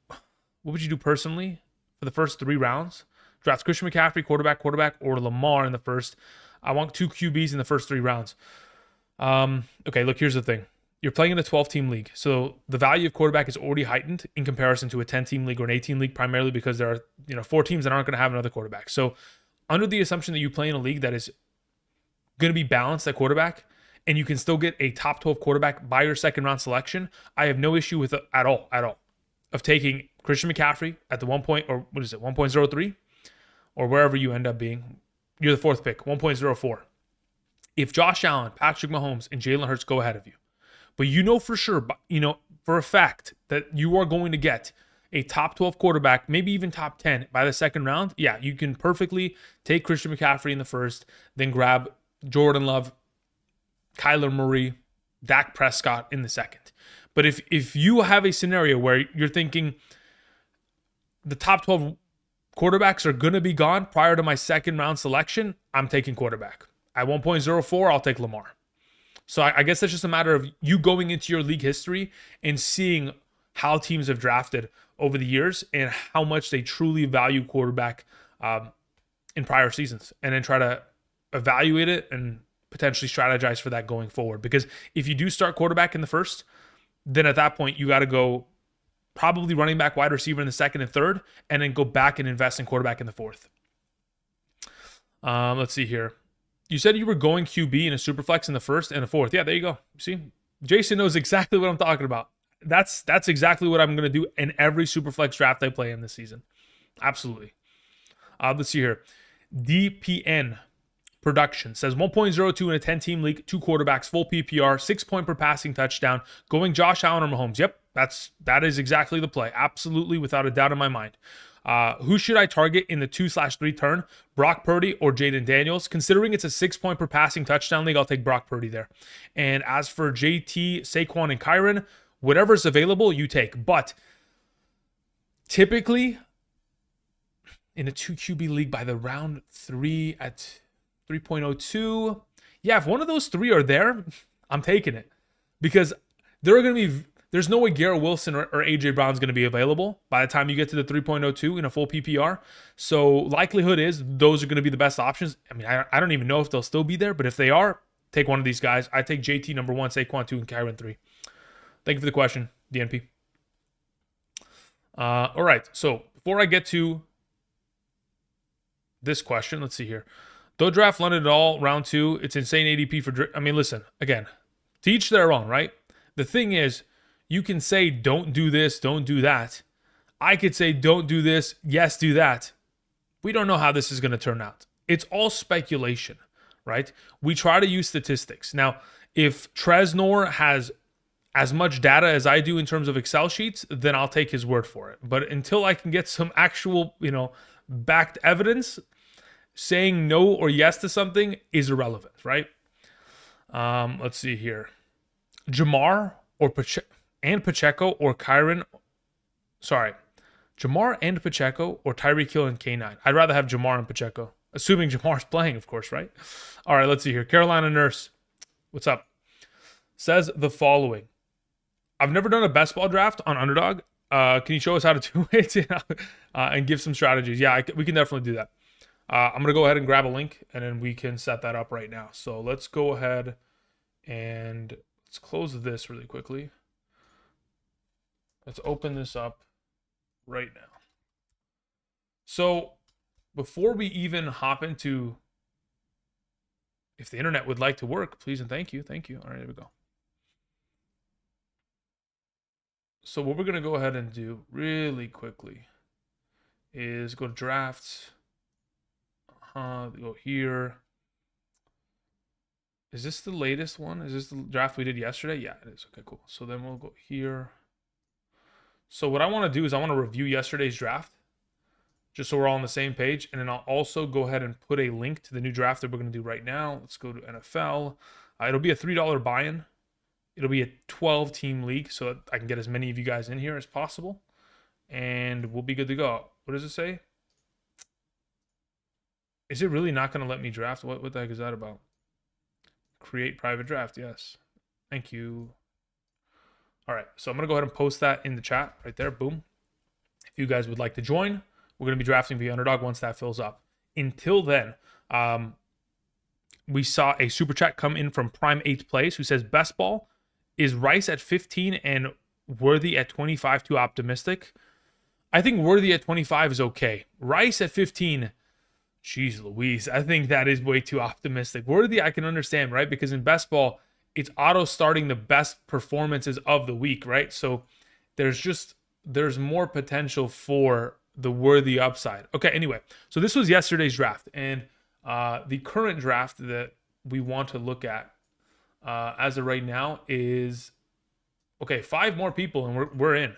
do personally for the first 3 rounds? Draft Christian McCaffrey, quarterback, or Lamar in the first. I want 2 QBs in the first 3 rounds. Okay, look, here's the thing. You're playing in a 12-team league, so the value of quarterback is already heightened in comparison to a 10-team league or an 18 league, primarily because there are 4 teams that aren't going to have another quarterback. So under the assumption that you play in a league that is going to be balanced at quarterback, and you can still get a top 12 quarterback by your second round selection, I have no issue with it at all, of taking Christian McCaffrey at the 1.03, or wherever you end up being. You're the 4th pick, 1.04. If Josh Allen, Patrick Mahomes, and Jalen Hurts go ahead of you, but for sure, for a fact that you are going to get a top 12 quarterback, maybe even top 10 by the second round, yeah, you can perfectly take Christian McCaffrey in the first, then grab Jordan Love, Kyler Murray, Dak Prescott in the second. But if you have a scenario where you're thinking the top 12 quarterbacks are going to be gone prior to my second round selection, I'm taking quarterback. At 1.04, I'll take Lamar. So I guess that's just a matter of you going into your league history and seeing how teams have drafted over the years and how much they truly value quarterback in prior seasons, and then try to evaluate it and potentially strategize for that going forward. Because if you do start quarterback in the first, then at that point you got to go probably running back, wide receiver in the second and third, and then go back and invest in quarterback in the fourth. Let's see here. You said you were going QB in a superflex in the first and the fourth. Yeah, there you go. See, Jason knows exactly what I'm talking about. That's exactly what I'm going to do in every superflex draft I play in this season. Absolutely. Let's see here. DPN production says 1.02 in a 10-team league, 2 quarterbacks, full PPR, 6 point per passing touchdown, going Josh Allen or Mahomes. Yep, that is exactly the play. Absolutely, without a doubt in my mind. Who should I target in the 2/3 turn? Brock Purdy or Jaden Daniels? Considering it's a 6 point per passing touchdown league, I'll take Brock Purdy there. And as for JT, Saquon, and Kyron, whatever's available, you take. But typically, in a 2 QB league by the round 3 at 3.02, yeah, if one of those 3 are there, I'm taking it. Because there's no way Garrett Wilson or AJ Brown's going to be available by the time you get to the 3.02 in a full PPR. So likelihood is those are going to be the best options. I mean, I don't even know if they'll still be there, but if they are, take one of these guys. I take JT number 1, Saquon 2, and Kyron 3. Thank you for the question, DNP. All right, so before I get to this question, let's see here. Don't draft London at all, round 2. It's insane ADP for... I mean, listen, again, to each their own, right? The thing is, you can say, don't do this, don't do that. I could say, don't do this, yes, do that. We don't know how this is going to turn out. It's all speculation, right? We try to use statistics. Now, if Tresnor has as much data as I do in terms of Excel sheets, then I'll take his word for it. But until I can get some actual, backed evidence, saying no or yes to something is irrelevant, right? Let's see here. Jamar and Pacheco or Kyron. Sorry. Jamar and Pacheco or Tyreek Hill and K9. I'd rather have Jamar and Pacheco. Assuming Jamar's playing, of course, right? All right, let's see here. Carolina Nurse. What's up? Says the following. I've never done a best ball draft on Underdog. Can you show us how to do it and give some strategies? Yeah, we can definitely do that. I'm going to go ahead and grab a link, and then we can set that up right now. So let's go ahead and let's close this really quickly. Let's open this up right now. So before we even hop into, if the internet would like to work, please and thank you. Thank you. All right, there we go. So what we're going to go ahead and do really quickly is go to drafts. Go here. Is this the latest one? Is this the draft we did yesterday? Yeah, it is. Okay, cool. So then we'll go here. So what I want to do is I want to review yesterday's draft, just so we're all on the same page. And then I'll also go ahead and put a link to the new draft that we're going to do right now. Let's go to NFL. It'll be a $3 buy-in. It'll be a 12-team league, so that I can get as many of you guys in here as possible. And we'll be good to go. What does it say? Is it really not going to let me draft? What the heck is that about? Create private draft. Yes. Thank you. All right. So I'm going to go ahead and post that in the chat right there. Boom. If you guys would like to join, we're going to be drafting via Underdog once that fills up. Until then, we saw a super chat come in from Prime 8th Place who says, best ball, is Rice at 15 and Worthy at 25 too optimistic? I think Worthy at 25 is okay. Rice at 15... Jeez Louise, I think that is way too optimistic. Worthy, I can understand, right? Because in best ball, it's auto starting the best performances of the week, right? So there's more potential for the Worthy upside. Okay, anyway, so this was yesterday's draft, and the current draft that we want to look at as of right now is, okay, 5 more people, and we're in.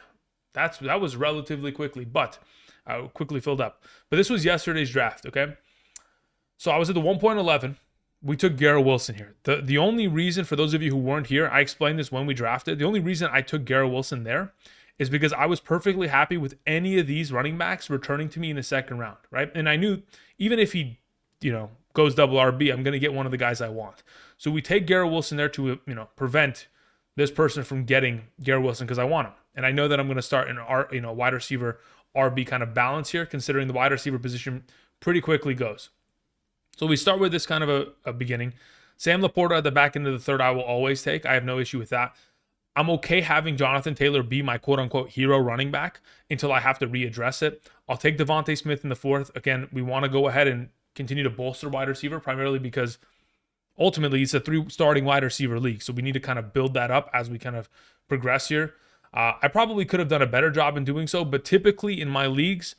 That was relatively quickly, but quickly filled up. But this was yesterday's draft, okay? So I was at the 1.11. We took Garrett Wilson here. The only reason, for those of you who weren't here, I explained this when we drafted. The only reason I took Garrett Wilson there is because I was perfectly happy with any of these running backs returning to me in the second round, right? And I knew even if he, goes double RB, I'm going to get one of the guys I want. So we take Garrett Wilson there to, prevent this person from getting Garrett Wilson because I want him. And I know that I'm going to start an wide receiver RB kind of balance here, considering the wide receiver position pretty quickly goes. So we start with this kind of a beginning. Sam Laporta at the back end of the third, I will always take. I have no issue with that. I'm okay having Jonathan Taylor be my quote-unquote hero running back until I have to readdress it. I'll take Devontae Smith in the fourth. Again, we want to go ahead and continue to bolster wide receiver, primarily because ultimately it's a 3 starting wide receiver league. So we need to kind of build that up as we kind of progress here. I probably could have done a better job in doing so, but typically in my leagues,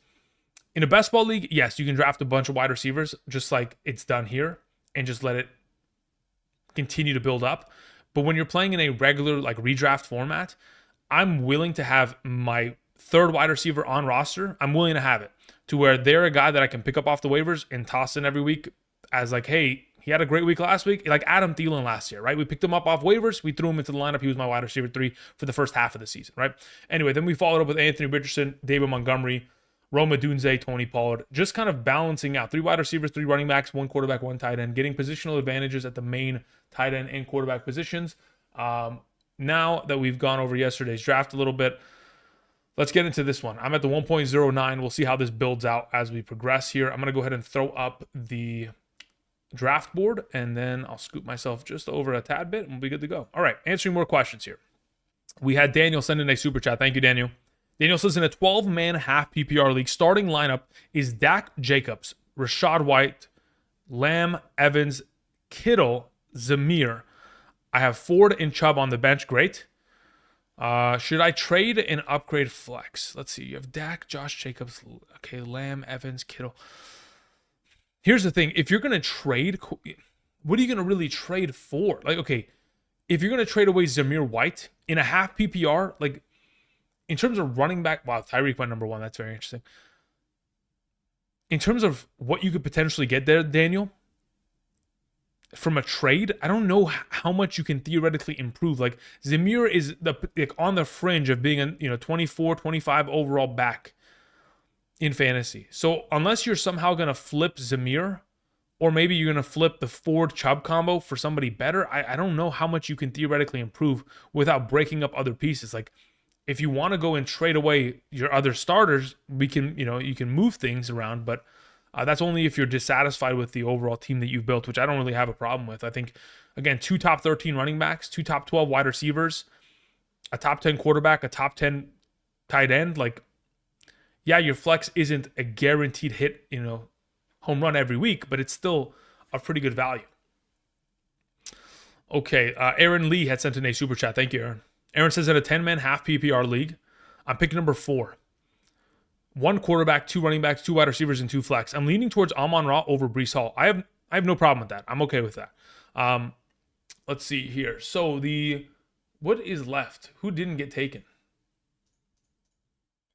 in a best ball league, yes, you can draft a bunch of wide receivers just like it's done here and just let it continue to build up. But when you're playing in a regular like redraft format, I'm willing to have my third wide receiver on roster. I'm willing to have it to where they're a guy that I can pick up off the waivers and toss in every week as like, hey, he had a great week last week, like Adam Thielen last year, right? We picked him up off waivers. We threw him into the lineup. He was my wide receiver 3 for the first half of the season, right? Anyway, then we followed up with Anthony Richardson, David Montgomery, Roma Dunze, Tony Pollard, just kind of balancing out 3 wide receivers, 3 running backs, 1 quarterback, 1 tight end, getting positional advantages at the main tight end and quarterback positions. Now that we've gone over yesterday's draft a little bit, let's get into this one. I'm at the 1.09. We'll see how this builds out as we progress here. I'm going to go ahead and throw up the draft board, and then I'll scoop myself just over a tad bit, and we'll be good to go. All right, answering more questions here. We had Daniel send in a super chat. Thank you, Daniel. Daniel says, in a 12-man half PPR league, starting lineup is Dak Jacobs, Rashad White, Lamb, Evans, Kittle, Zamir. I have Ford and Chubb on the bench. Great. Should I trade and upgrade flex? Let's see. You have Dak, Josh Jacobs, okay, Lamb, Evans, Kittle. Here's the thing. If you're going to trade, what are you going to really trade for? Like, okay, if you're going to trade away Zamir White in a half PPR, like in terms of running back, wow, Tyreek went number 1. That's very interesting. In terms of what you could potentially get there, Daniel, from a trade, I don't know how much you can theoretically improve. Like Zamir is on the fringe of being a 24, 25 overall back in fantasy. So unless you're somehow going to flip Zamir, or maybe you're going to flip the Ford Chubb combo for somebody better, I don't know how much you can theoretically improve without breaking up other pieces. Like if you want to go and trade away your other starters, we can, you can move things around, but That's only if you're dissatisfied with the overall team that you've built, which I don't really have a problem with. I think, again, 2 top 13 running backs, 2 top 12 wide receivers, a top 10 quarterback, a top 10 tight end. Like, yeah, your flex isn't a guaranteed hit, home run every week, but it's still a pretty good value. Okay, Aaron Lee had sent in a super chat. Thank you, Aaron. Aaron says, in a 10-man half PPR league, I'm picking number 4. 1 quarterback, 2 running backs, 2 wide receivers, and 2 flex. I'm leaning towards Amon-Ra over Breece Hall. I have no problem with that. I'm okay with that. Let's see here. So what is left? Who didn't get taken?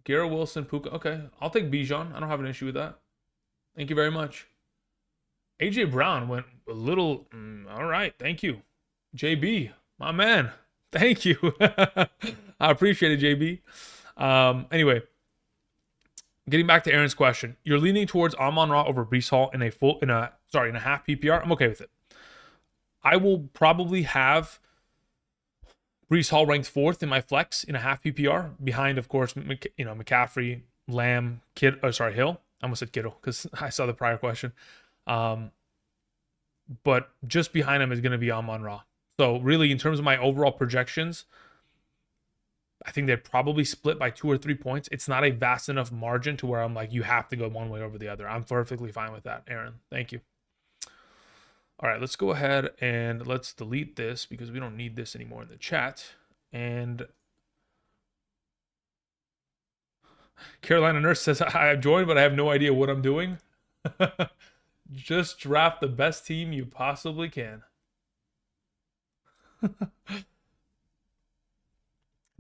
Garrett Wilson, Puka. Okay, I'll take Bijan. I don't have an issue with that. Thank you very much. AJ Brown went a little. All right, thank you. JB, my man. Thank you. I appreciate it, JB. Anyway, getting back to Aaron's question, you're leaning towards Amon-Ra over Breece Hall in a half PPR. I'm okay with it. I will probably have Breece Hall ranked 4th in my flex in a half PPR, behind, of course, McCaffrey, Lamb, Hill. I almost said Kittle because I saw the prior question. But just behind him is going to be Amon-Ra. So really, in terms of my overall projections, I think they're probably split by 2 or 3 points. It's not a vast enough margin to where I'm like, you have to go one way over the other. I'm perfectly fine with that, Aaron. Thank you. All right, let's go ahead and let's delete this because we don't need this anymore in the chat. And Carolina Nurse says, I've joined, but I have no idea what I'm doing. Just draft the best team you possibly can.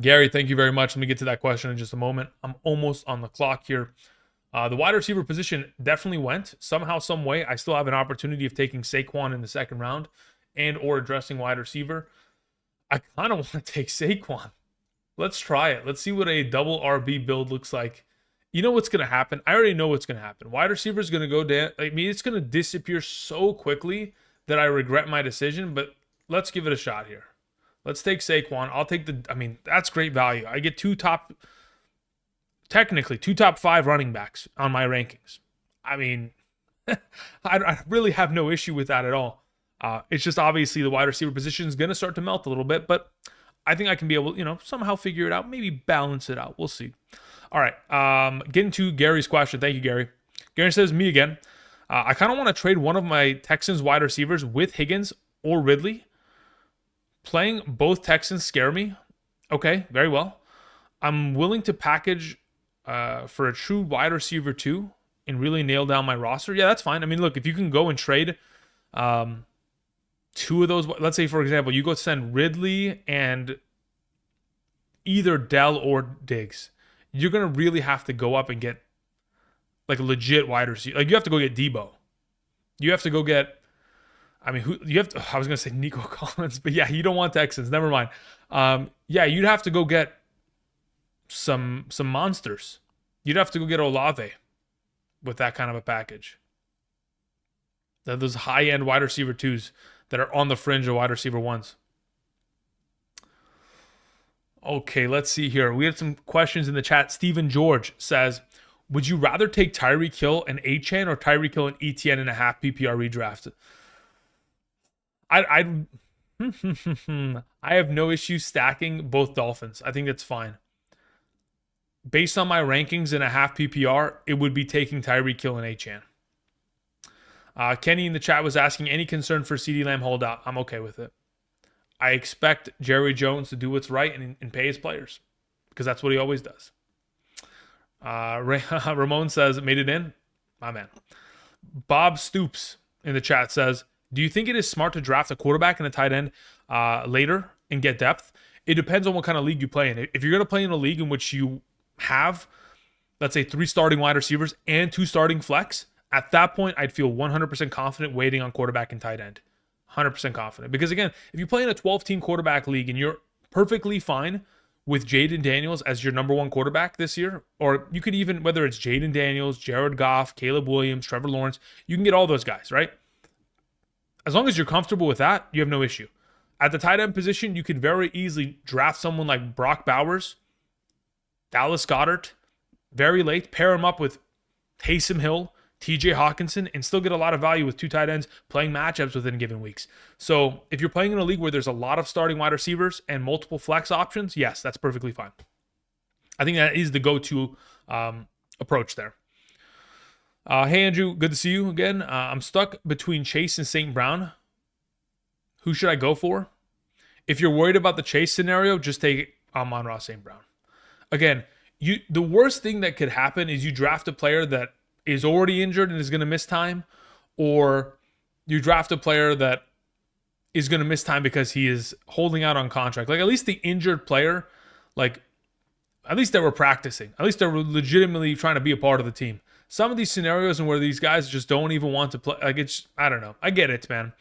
Gary, thank you very much. Let me get to that question in just a moment. I'm almost on the clock here. The wide receiver position definitely went. Somehow, some way, I still have an opportunity of taking Saquon in the second round and or addressing wide receiver. I kind of want to take Saquon. Let's try it. Let's see what a double RB build looks like. You know what's going to happen? I already know what's going to happen. Wide receiver is going to go down. I mean, it's going to disappear so quickly that I regret my decision, but let's give it a shot here. Let's take Saquon. I'll take that's great value. I get 2 top 5 running backs on my rankings. I mean, I really have no issue with that at all. It's just obviously the wide receiver position is going to start to melt a little bit, but I think I can be able to, somehow figure it out, maybe balance it out. We'll see. All right, getting to Gary's question. Thank you, Gary. Gary says, me again. I kind of want to trade one of my Texans wide receivers with Higgins or Ridley. Playing both Texans scare me. Okay, very well. I'm willing to package for a true wide receiver too and really nail down my roster. Yeah, that's fine. I mean, look, if you can go and trade 2 of those, let's say, for example, you go send Ridley and either Dell or Diggs, you're going to really have to go up and get like a legit wide receiver. Like, you have to go get Debo. You have to go get, I was going to say Nico Collins, but yeah, you don't want Texans. Never mind. Yeah, you'd have to go get some monsters. You'd have to go get Olave with that kind of a package. Those high-end wide receiver 2s that are on the fringe of wide receiver 1s. Okay, let's see here. We have some questions in the chat. Steven George says, would you rather take Tyreek Hill and Achane or Tyreek Hill and ETN in a half PPR redraft? I have no issue stacking both Dolphins. I think that's fine. Based on my rankings in a half PPR, it would be taking Tyreek Hill and Achane. Kenny in the chat was asking, any concern for CeeDee Lamb holdout? I'm okay with it. I expect Jerry Jones to do what's right and pay his players because that's what he always does. Ramon says, made it in? My man. Bob Stoops in the chat says, do you think it is smart to draft a quarterback and a tight end later and get depth? It depends on what kind of league you play in. If you're going to play in a league in which you have, let's say, 3 starting wide receivers and 2 starting flex, at that point, I'd feel 100% confident waiting on quarterback and tight end. 100% confident. Because again, if you play in a 12-team quarterback league and you're perfectly fine with Jaden Daniels as your number 1 quarterback this year, or you could even, whether it's Jaden Daniels, Jared Goff, Caleb Williams, Trevor Lawrence, you can get all those guys, right? As long as you're comfortable with that, you have no issue. At the tight end position, you could very easily draft someone like Brock Bowers, Dallas Goedert, very late, pair him up with Taysom Hill, TJ Hawkinson and still get a lot of value with 2 tight ends playing matchups within given weeks. So if you're playing in a league where there's a lot of starting wide receivers and multiple flex options, yes, that's perfectly fine. I think that is the go-to approach there. Hey, Andrew, good to see you again. I'm stuck between Chase and St. Brown. Who should I go for? If you're worried about the Chase scenario, just take Amon-Ra St. Brown. Again, the worst thing that could happen is you draft a player that is already injured and is going to miss time, or you draft a player that is going to miss time because he is holding out on contract. Like, at least the injured player, like, at least they were practicing. At least they were legitimately trying to be a part of the team. Some of these scenarios and where these guys just don't even want to play, like, it's, I don't know. I get it, man.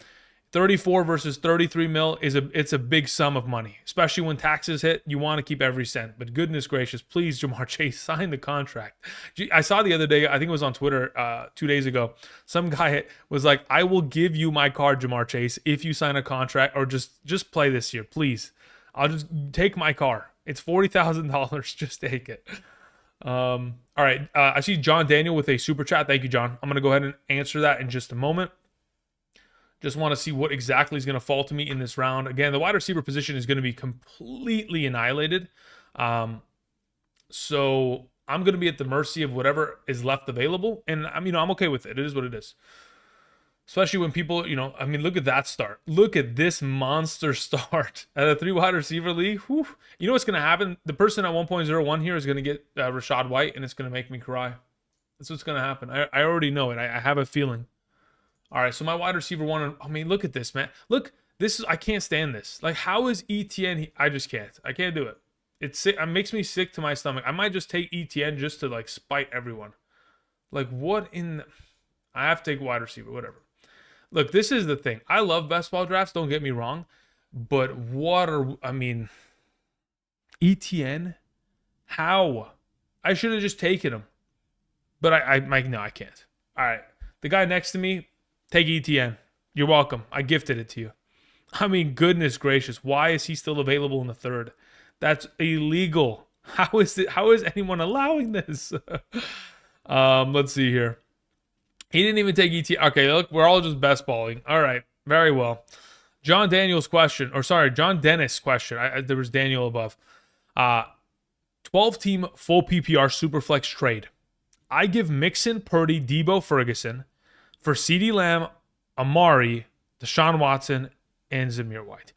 34 versus 33 mil it's a big sum of money, especially when taxes hit. You want to keep every cent, but goodness gracious, please, Jamar Chase, sign the contract. I saw the other day, I think it was on Twitter 2 days ago, some guy was like, I will give you my card, Jamar Chase, if you sign a contract or just play this year, please. I'll just take my car. It's $40,000. Just take it. All right. I see John Daniel with a super chat. Thank you, John. I'm going to go ahead and answer that in just a moment. Just want to see what exactly is going to fall to me in this round. Again, the wide receiver position is going to be completely annihilated. So I'm going to be at the mercy of whatever is left available. And I'm okay with it. It is what it is. Especially when people, look at that start. Look at this monster start at a 3 wide receiver league. Whew. You know what's going to happen? The person at 1.01 here is going to get Rashad White, and it's going to make me cry. That's what's going to happen. I already know it. I have a feeling. All right, so my wide receiver one. Look at this, man. Look, I can't stand this. Like, how is ETN? I just can't. I can't do it. It makes me sick to my stomach. I might just take ETN just to, like, spite everyone. Like, what in? I have to take wide receiver, whatever. Look, this is the thing. I love best ball drafts, don't get me wrong. But ETN? How? I should have just taken him. But no, I can't. All right. The guy next to me, take ETN. You're welcome. I gifted it to you. Goodness gracious. Why is he still available in the 3rd? That's illegal. How is anyone allowing this? Let's see here. He didn't even take ETN. Okay, look, we're all just best balling. All right, very well. John Dennis question. There was Daniel above. 12-team full PPR Superflex trade. I give Mixon, Purdy, Debo, Ferguson for CeeDee Lamb, Amari, Deshaun Watson, and Zamir White.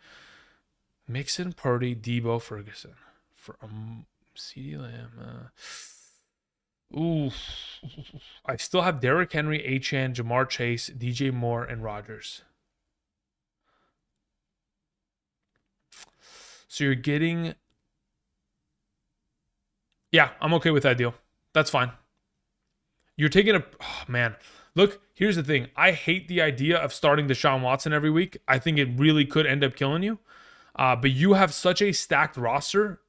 Mixon, Purdy, Debo, Ferguson for CeeDee Lamb. I still have Derrick Henry, Achane, Jamar Chase, DJ Moore, and Rodgers. So you're getting... Yeah, I'm okay with that deal. That's fine. You're taking a... Oh, man. Look, here's the thing. I hate the idea of starting Deshaun Watson every week. I think it really could end up killing you. But you have such a stacked roster,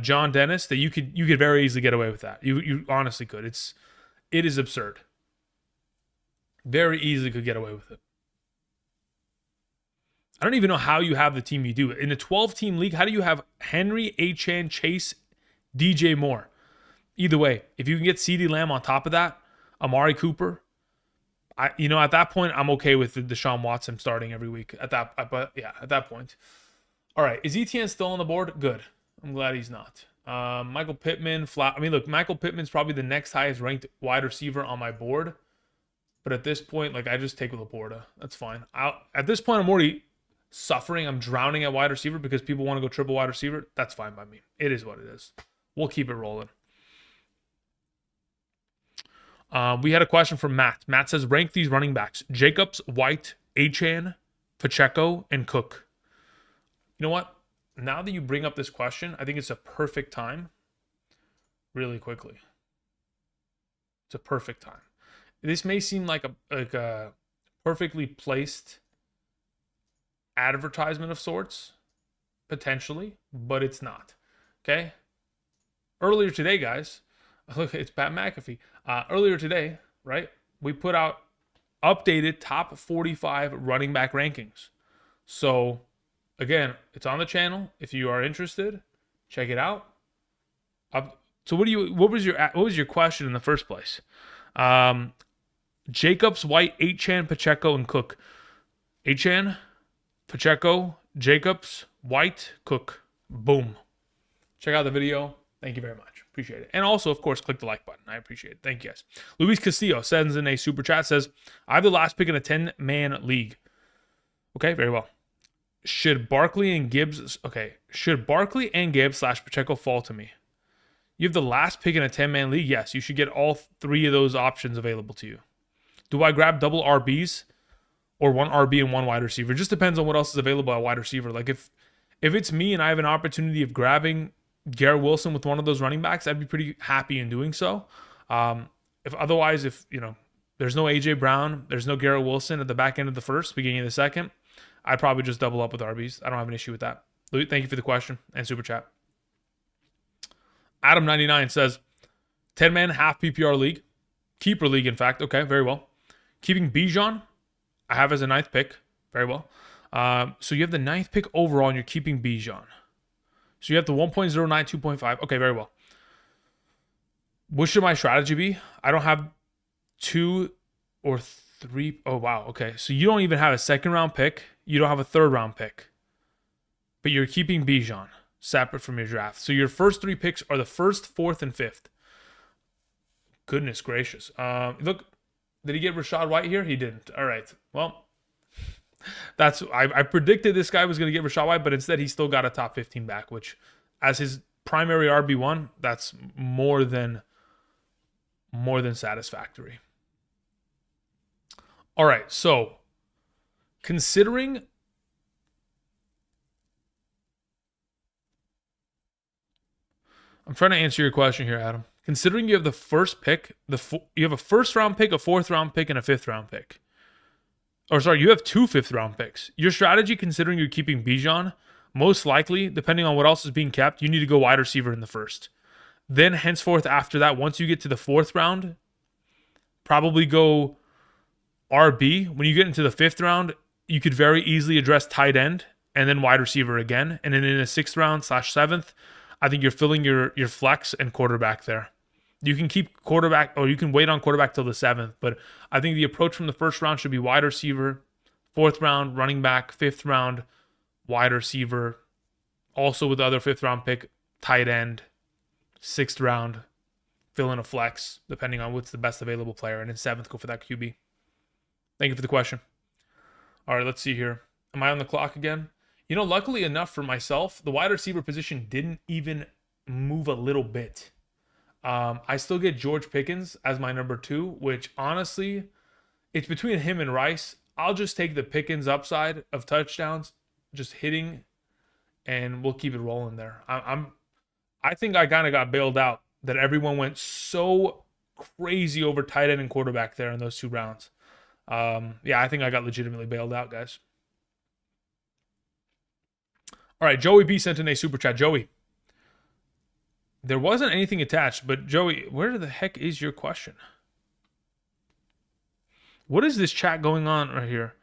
John Dennis, that you could very easily get away with that. You honestly could. It is absurd. Very easily could get away with it. I don't even know how you have the team you do. In a 12-team league, how do you have Henry, Achane, Chase, DJ Moore? Either way, if you can get CeeDee Lamb on top of that, Amari Cooper, at that point, I'm okay with the Deshaun Watson starting every week. At that point. All right, is ETN still on the board? Good. I'm glad he's not. Michael Pittman, Michael Pittman's probably the next highest ranked wide receiver on my board. But at this point, I just take Laporta. That's fine. At this point, I'm already suffering. I'm drowning at wide receiver because people want to go triple wide receiver. That's fine by me. It is what it is. We'll keep it rolling. We had a question from Matt. Matt says, rank these running backs: Jacobs, White, Achane, Pacheco, and Cook. You know what? Now that you bring up this question, I think it's a perfect time. Really quickly. It's a perfect time. This may seem like a perfectly placed advertisement of sorts, potentially, but it's not. Okay? Earlier today, guys, look, it's Pat McAfee. Earlier today, right, we put out updated top 45 running back rankings. So, again, it's on the channel. If you are interested, check it out. So what was your question in the first place? Jacobs, White, Achan, Pacheco, and Cook. Achan, Pacheco, Jacobs, White, Cook. Boom. Check out the video. Thank you very much. Appreciate it. And also, of course, click the like button. I appreciate it. Thank you guys. Luis Castillo sends in a super chat, says, I have the last pick in a 10-man league. Okay, very well. Should Barkley and Gibbs / Pacheco fall to me? You have the last pick in a 10-man league? Yes, you should get all 3 of those options available to you. Do I grab double RBs or 1 RB and 1 wide receiver? It just depends on what else is available at wide receiver. Like if it's me and I have an opportunity of grabbing Garrett Wilson with one of those running backs, I'd be pretty happy in doing so. If there's no AJ Brown, there's no Garrett Wilson at the back end of the first, beginning of the second, I'd probably just double up with RBs. I don't have an issue with that. Thank you for the question and super chat. Adam99 says, 10-man half PPR league. Keeper league, in fact. Okay, very well. Keeping Bijan, I have as a 9th pick. Very well. So you have the 9th pick overall, and you're keeping Bijan. So you have the 1.09, 2.5. Okay, very well. What should my strategy be? I don't have 2 or 3. Oh, wow. Okay, so you don't even have a 2nd-round pick. You don't have a 3rd-round pick. But you're keeping Bijan separate from your draft. So your first 3 picks are the 1st, 4th, and 5th. Goodness gracious. Look, did he get Rachaad White here? He didn't. All right. Well, I predicted this guy was going to get Rachaad White, but instead he still got a top 15 back, which as his primary RB1, that's more than satisfactory. All right. So considering I'm trying to answer your question here, Adam. Considering you have the first pick, you have a 1st-round pick, a 4th-round pick, and a 5th-round pick. Or sorry, you have 2 5th-round picks. Your strategy, considering you're keeping Bijan, most likely, depending on what else is being kept, you need to go wide receiver in the 1st. Then henceforth after that, once you get to the 4th round, probably go RB. When you get into the 5th round, you could very easily address tight end and then wide receiver again. And then in the 6th round / 7th, I think you're filling your flex and quarterback there. You can keep quarterback, or you can wait on quarterback till the 7th, but I think the approach from the 1st round should be wide receiver, 4th round, running back, 5th round, wide receiver, also with the other 5th round pick, tight end, 6th round, fill in a flex, depending on what's the best available player, and in 7th, go for that QB. Thank you for the question. All right, let's see here. Am I on the clock again? You know, luckily enough for myself, the wide receiver position didn't even move a little bit. I still get George Pickens as my number 2, which honestly, it's between him and Rice. I'll just take the Pickens upside of touchdowns, just hitting, and we'll keep it rolling there. I think I kind of got bailed out that everyone went so crazy over tight end and quarterback there in those 2 rounds. Yeah, I think I got legitimately bailed out, guys. All right, Joey B sent in a super chat. Joey, there wasn't anything attached, but Joey, where the heck is your question? What is this chat going on right here?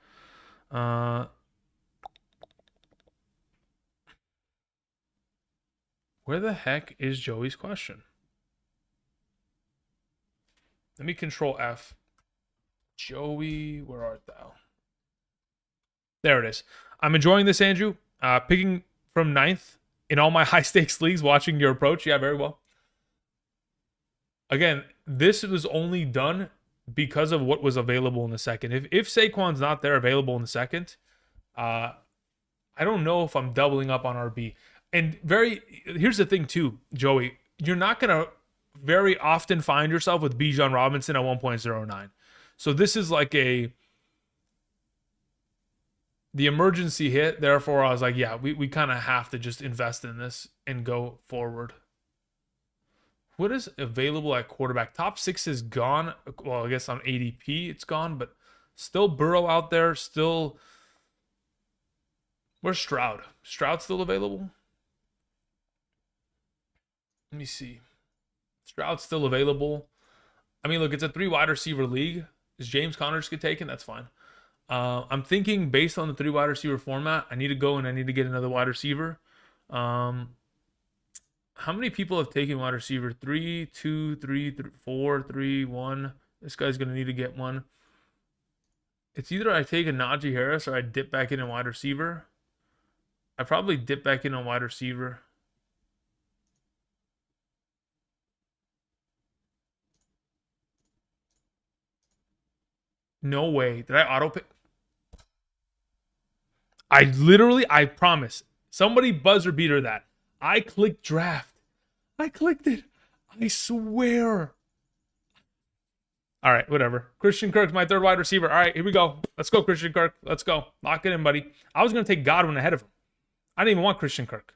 Where the heck is Joey's question? Let me control F. Joey, where art thou? There it is. I'm enjoying this, Andrew. Picking from 9th in all my high stakes leagues, watching your approach. Yeah, very well. Again, this was only done because of what was available in the 2nd. If Saquon's not there available in the 2nd, I don't know if I'm doubling up on RB. And here's the thing too, Joey. You're not going to very often find yourself with Bijan Robinson at 1.09. So this is like the emergency hit. Therefore, I was like, yeah, we kind of have to just invest in this and go forward. What is available at quarterback? Top 6 is gone. Well, I guess on ADP it's gone, but still Burrow out there. Still, where's Stroud? Stroud still available? Let me see. Stroud's still available. I mean, look, it's a 3 wide receiver league. Is James Conner get taken? That's fine. I'm thinking based on the 3 wide receiver format, I need to go and I need to get another wide receiver. How many people have taken wide receiver? 3, 2, 3, 4, 3, 1, This guy's going to need to get one. It's either I take a Najee Harris or I dip back in a wide receiver. I probably dip back in a wide receiver. No way. Did I auto pick? I promise. Somebody buzzer beater that. I clicked draft. I clicked it. I swear. All right, whatever. Christian Kirk's my third wide receiver. All right, here we go. Let's go, Christian Kirk. Let's go. Lock it in, buddy. I was going to take Godwin ahead of him. I didn't even want Christian Kirk.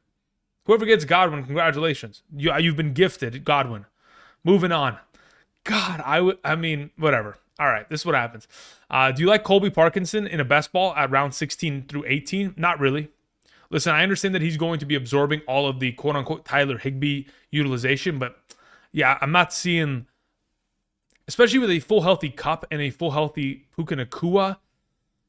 Whoever gets Godwin, congratulations. You've been gifted Godwin. Moving on. God, I mean, whatever. All right, this is what happens. Do you like Colby Parkinson in a best ball at round 16 through 18? Not really. Listen, I understand that he's going to be absorbing all of the quote-unquote Tyler Higbee utilization, but yeah, I'm not seeing, especially with a full healthy Kupp and a full healthy Puka Nacua,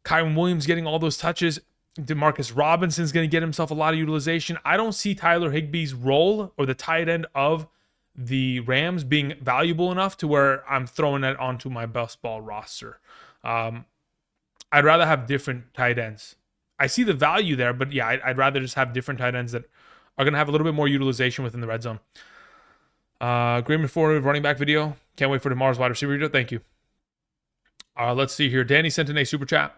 Kyron Williams getting all those touches, Demarcus Robinson's going to get himself a lot of utilization. I don't see Tyler Higbee's role or the tight end of the Rams being valuable enough to where I'm throwing that onto my best ball roster. I'd rather have different tight ends. I see the value there, but yeah, I'd rather just have different tight ends that are going to have a little bit more utilization within the red zone. Great informative running back video. Can't wait for tomorrow's wide receiver video. Thank you. Let's see here. Danny sent in a super chat.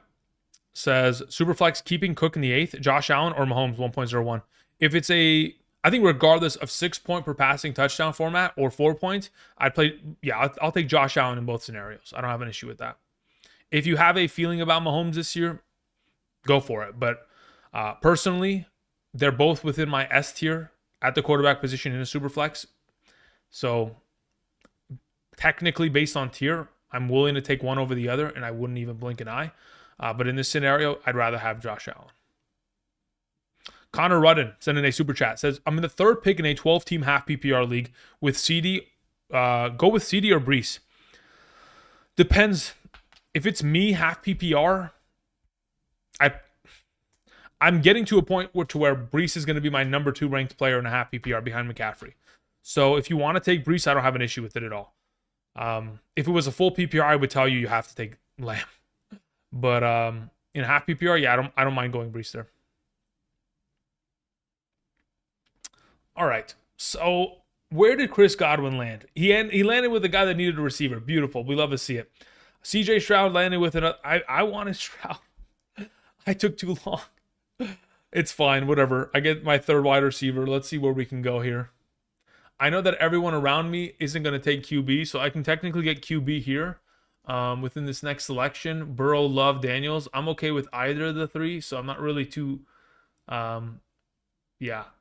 Says, Superflex keeping Cook in the 8th, Josh Allen or Mahomes 1.01. If it's I think regardless of 6-point per passing touchdown format or 4 points, I'd play, yeah, I'll take Josh Allen in both scenarios. I don't have an issue with that. If you have a feeling about Mahomes this year, go for it. But personally, they're both within my S tier at the quarterback position in a Superflex. So technically, based on tier, I'm willing to take one over the other, and I wouldn't even blink an eye. But in this scenario, I'd rather have Josh Allen. Connor Rudden sent in a super chat. Says, I'm in the third pick in a 12-team half PPR league with CD. Go with CD or Brees. Depends. If it's me, half PPR, I'm getting to a point where Brees is going to be my number 2 ranked player in a half PPR behind McCaffrey. So if you want to take Brees, I don't have an issue with it at all. If it was a full PPR, I would tell you have to take Lamb. But in half PPR, yeah, I don't mind going Brees there. All right. So where did Chris Godwin land? He landed with a guy that needed a receiver. Beautiful. We love to see it. CJ Stroud landed with another. I wanted Stroud. I took too long. It's fine. Whatever. I get my third wide receiver. Let's see where we can go here. I know that everyone around me isn't going to take QB, so I can technically get QB here. Within this next selection, Burrow, Love, Daniels. I'm okay with either of the 3, so I'm not really too, I'm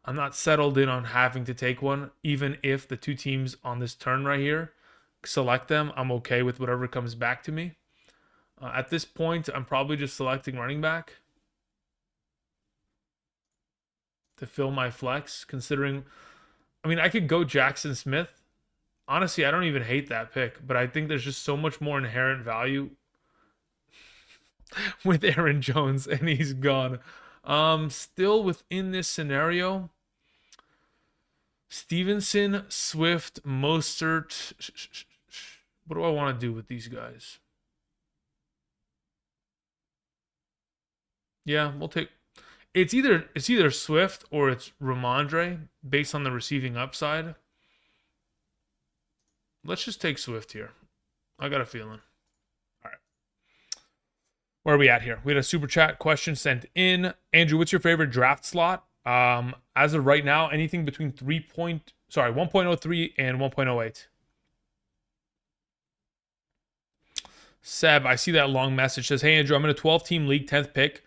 not settled in on having to take one. Even if the 2 teams on this turn right here select them, I'm okay with whatever comes back to me. At this point, I'm probably just selecting running back to fill my flex, considering, I mean, I could go Jackson Smith. Honestly, I don't even hate that pick, but I think there's just so much more inherent value with Aaron Jones, and he's gone. Still within this scenario, Stevenson, Swift, Mostert. What do I want to do with these guys? Yeah, we'll take. It's either Swift or it's Ramondre based on the receiving upside. Let's just take Swift here. I got a feeling. All right. Where are we at here? We had a super chat question sent in. Andrew, what's your favorite draft slot? As of right now, anything between 1.03 and 1.08. Seb, I see that long message. Says, hey, Andrew, I'm in a 12-team league, 10th pick.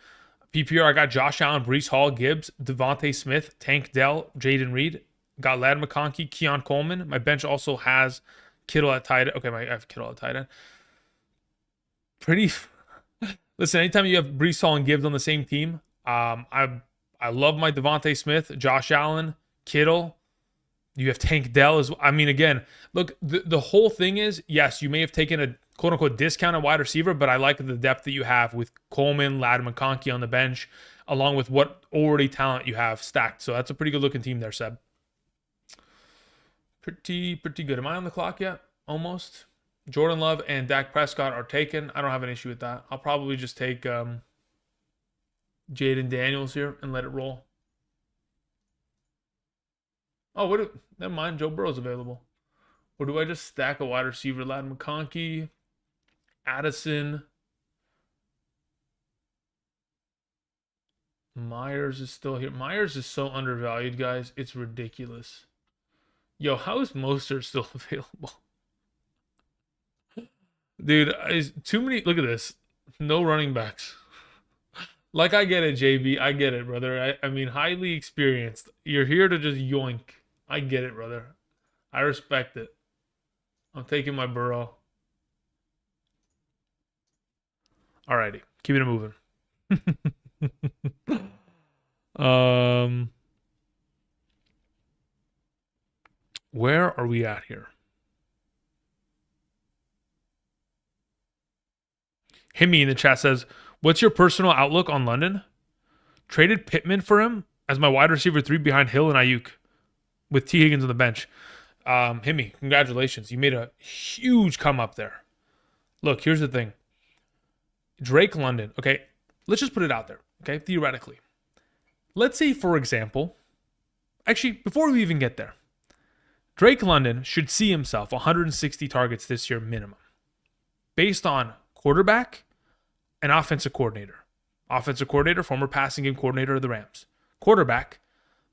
PPR, I got Josh Allen, Breece Hall, Gibbs, Devontae Smith, Tank Dell, Jaden Reed. Got Ladd McConkey, Keon Coleman. My bench also has Kittle at tight end. Okay, I have Kittle at tight end. Listen, anytime you have Breece Hall and Gibbs on the same team, I love my Devontae Smith, Josh Allen, Kittle. You have Tank Dell as well. I mean, again, look, the whole thing is, yes, you may have taken a quote-unquote discounted wide receiver, but I like the depth that you have with Coleman, Ladd McConkey on the bench, along with what already talent you have stacked. So that's a pretty good-looking team there, Seb. Pretty good. Am I on the clock yet? Almost. Jordan Love and Dak Prescott are taken. I don't have an issue with that. I'll probably just take Jaden Daniels here and let it roll. Oh, never mind. Joe Burrow's available. Or do I just stack a wide receiver? Ladd McConkey, Addison, Myers is still here. Myers is so undervalued, guys. It's ridiculous. Yo, how is Mostert still available? Dude, too many. Look at this. No running backs. Like, I get it, JB. I get it, brother. I mean, highly experienced. You're here to just yoink. I get it, brother. I respect it. I'm taking my Burrow. Alrighty. Keep it moving. Where are we at here? Himmy in the chat says, what's your personal outlook on London? Traded Pittman for him as my wide receiver 3 behind Hill and Ayuk with T. Higgins on the bench. Himmy, congratulations. You made a huge come up there. Look, here's the thing. Drake London, okay? Let's just put it out there, okay? Theoretically. Let's say, for example, actually, before we even get there, Drake London should see himself 160 targets this year minimum based on quarterback and offensive coordinator. Offensive coordinator, former passing game coordinator of the Rams. Quarterback,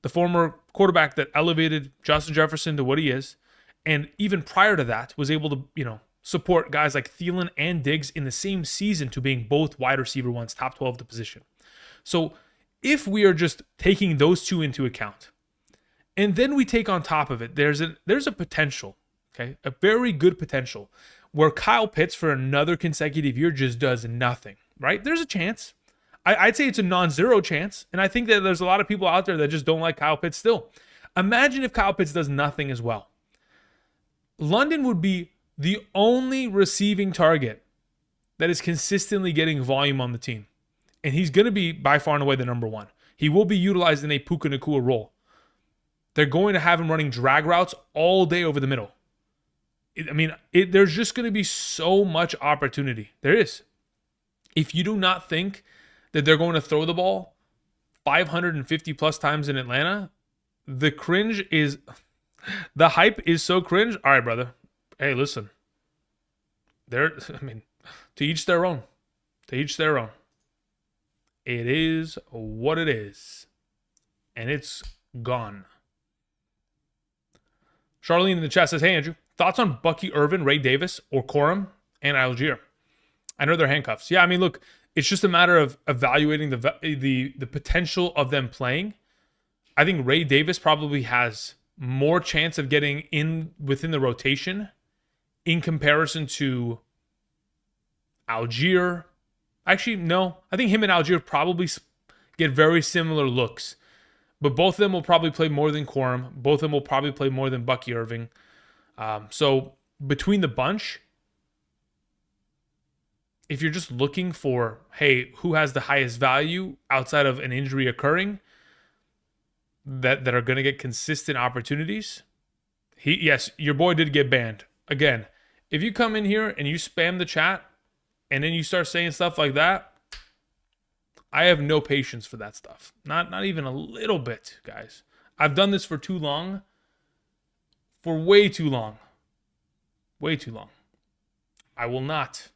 the former quarterback that elevated Justin Jefferson to what he is, and even prior to that was able to, support guys like Thielen and Diggs in the same season to being both wide receiver ones, top 12 the position. So if we are just taking those two into account, and then we take on top of it, there's a potential, okay, a very good potential where Kyle Pitts for another consecutive year just does nothing, right? There's a chance. I'd say it's a non-zero chance, and I think that there's a lot of people out there that just don't like Kyle Pitts still. Imagine if Kyle Pitts does nothing as well. London would be the only receiving target that is consistently getting volume on the team, and he's going to be by far and away the number one. He will be utilized in a Puka Nacua role. They're going to have him running drag routes all day over the middle. There's just going to be so much opportunity. There is. If you do not think that they're going to throw the ball 550 plus times in Atlanta, the hype is so cringe. All right, brother. Hey, listen. To each their own. To each their own. It is what it is. And it's gone. Charlene in the chat says, hey, Andrew, thoughts on Bucky Irvin, Ray Davis, or Corum and Algier? I know they're handcuffs. Yeah, look, it's just a matter of evaluating the potential of them playing. I think Ray Davis probably has more chance of getting in within the rotation in comparison to Algier. Actually, no. I think him and Algier probably get very similar looks. But both of them will probably play more than Corum. Both of them will probably play more than Bucky Irving. So between the bunch, if you're just looking for, hey, who has the highest value outside of an injury occurring that are going to get consistent opportunities, yes, your boy did get banned. Again, if you come in here and you spam the chat and then you start saying stuff like that, I have no patience for that stuff. Not even a little bit, guys. I've done this for too long. For way too long. Way too long. I will not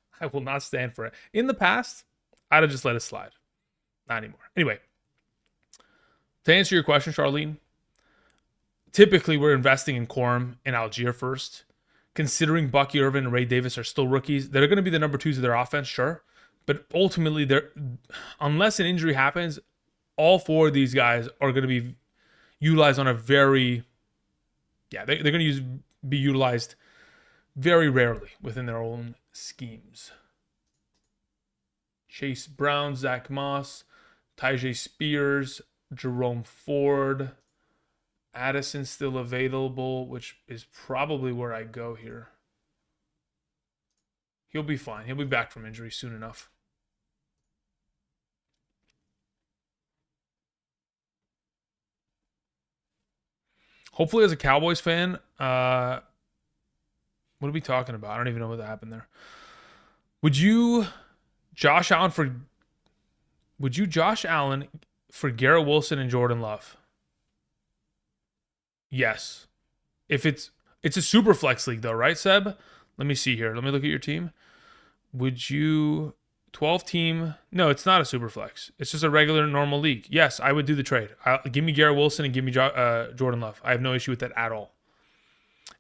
stand for it. In the past, I'd have just let it slide. Not anymore. Anyway, to answer your question, Charlene, typically we're investing in Corum and Algier first. Considering Bucky Irvin and Ray Davis are still rookies, they're going to be the number twos of their offense, sure. But ultimately, unless an injury happens, all four of these guys are going to be utilized on a very, they're going to be utilized very rarely within their own schemes. Chase Brown, Zach Moss, Tyjae Spears, Jerome Ford, Addison still available, which is probably where I go here. He'll be fine. He'll be back from injury soon enough. Hopefully, as a Cowboys fan, What are we talking about? I don't even know what happened there. Would you Josh Allen for Garrett Wilson and Jordan Love? Yes. If it's a super flex league though, right, Seb? Let me see here. Let me look at your team. Would you 12 team? No, it's not a super flex. It's just a regular normal league. Yes, I would do the trade. Give me Garrett Wilson and give me Jordan Love. I have no issue with that at all.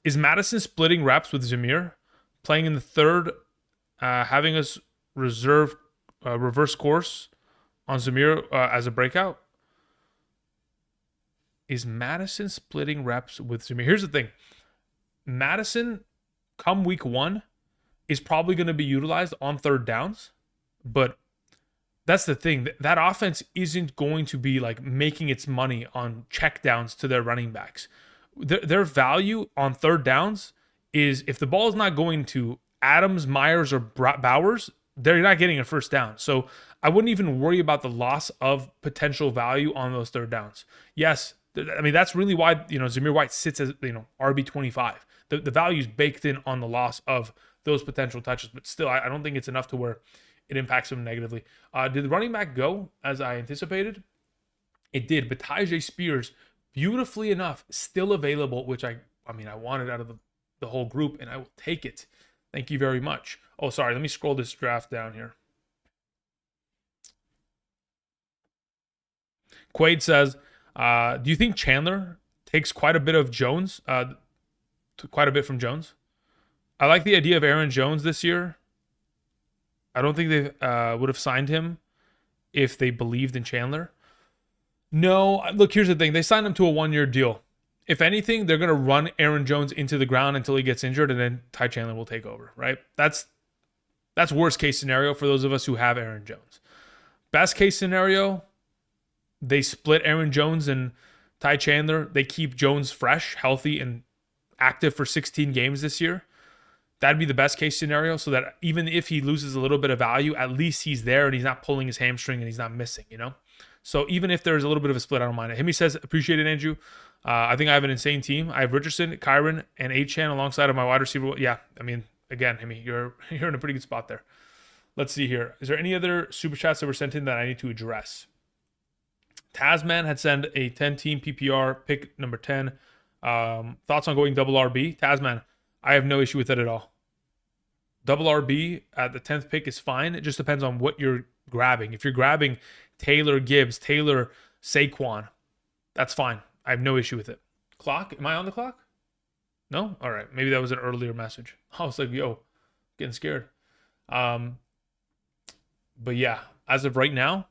Is Madison splitting reps with Zamir, playing in the third, having us reserve reverse course on Zamir as a breakout? Is Madison splitting reps with Zamir? Here's the thing. Madison, come week 1, is probably going to be utilized on third downs. But that's the thing. That offense isn't going to be like making its money on check downs to their running backs. Their value on third downs is if the ball is not going to Adams, Myers, or Bowers, they're not getting a first down. So I wouldn't even worry about the loss of potential value on those third downs. Yes, I mean, that's really why, Zamir White sits as, RB25. The value is baked in on the loss of those potential touches, but still, I don't think it's enough to where it impacts him negatively. Did the running back go as I anticipated? It did, but Tyjae Spears, beautifully enough, still available, which I wanted out of the whole group, and I will take it. Thank you very much. Oh, sorry, let me scroll this draft down here. Quaid says, do you think Chandler takes quite a bit of Jones? Quite a bit from Jones? I like the idea of Aaron Jones this year. I don't think they would have signed him if they believed in Chandler. No, look, here's the thing. They signed him to a 1-year deal. If anything, they're going to run Aaron Jones into the ground until he gets injured, and then Ty Chandler will take over, right? That's worst case scenario for those of us who have Aaron Jones. Best case scenario, they split Aaron Jones and Ty Chandler. They keep Jones fresh, healthy, and active for 16 games this year. That'd be the best case scenario, so that even if he loses a little bit of value, at least he's there and he's not pulling his hamstring and he's not missing, So even if there's a little bit of a split, I don't mind it. Himmy says, appreciate it, Andrew. I think I have an insane team. I have Richardson, Kyron, and Achane alongside of my wide receiver. Yeah, I mean, again, Himmy, you're in a pretty good spot there. Let's see here. Is there any other super chats that were sent in that I need to address? Tasman had sent a 10-team PPR pick number 10. Thoughts on going double RB? Tasman, I have no issue with it at all. Double RB at the 10th pick is fine. It just depends on what you're grabbing. If you're grabbing Taylor Gibbs, Taylor Saquon, that's fine. I have no issue with it. Clock? Am I on the clock? No? All right. Maybe that was an earlier message. I was like, yo, getting scared. But yeah, as of right now,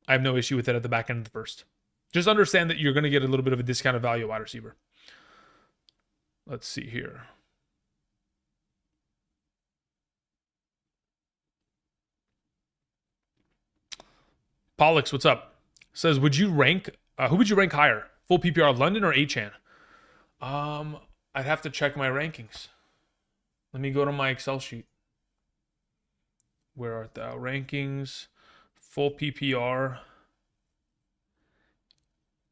I have no issue with it at the back end of the first. Just understand that you're going to get a little bit of a discounted value wide receiver. Let's see here. Pollux, what's up? Says, who would you rank higher? Full PPR, London or Achane? I'd have to check my rankings. Let me go to my Excel sheet. Where art thou? Rankings, full PPR.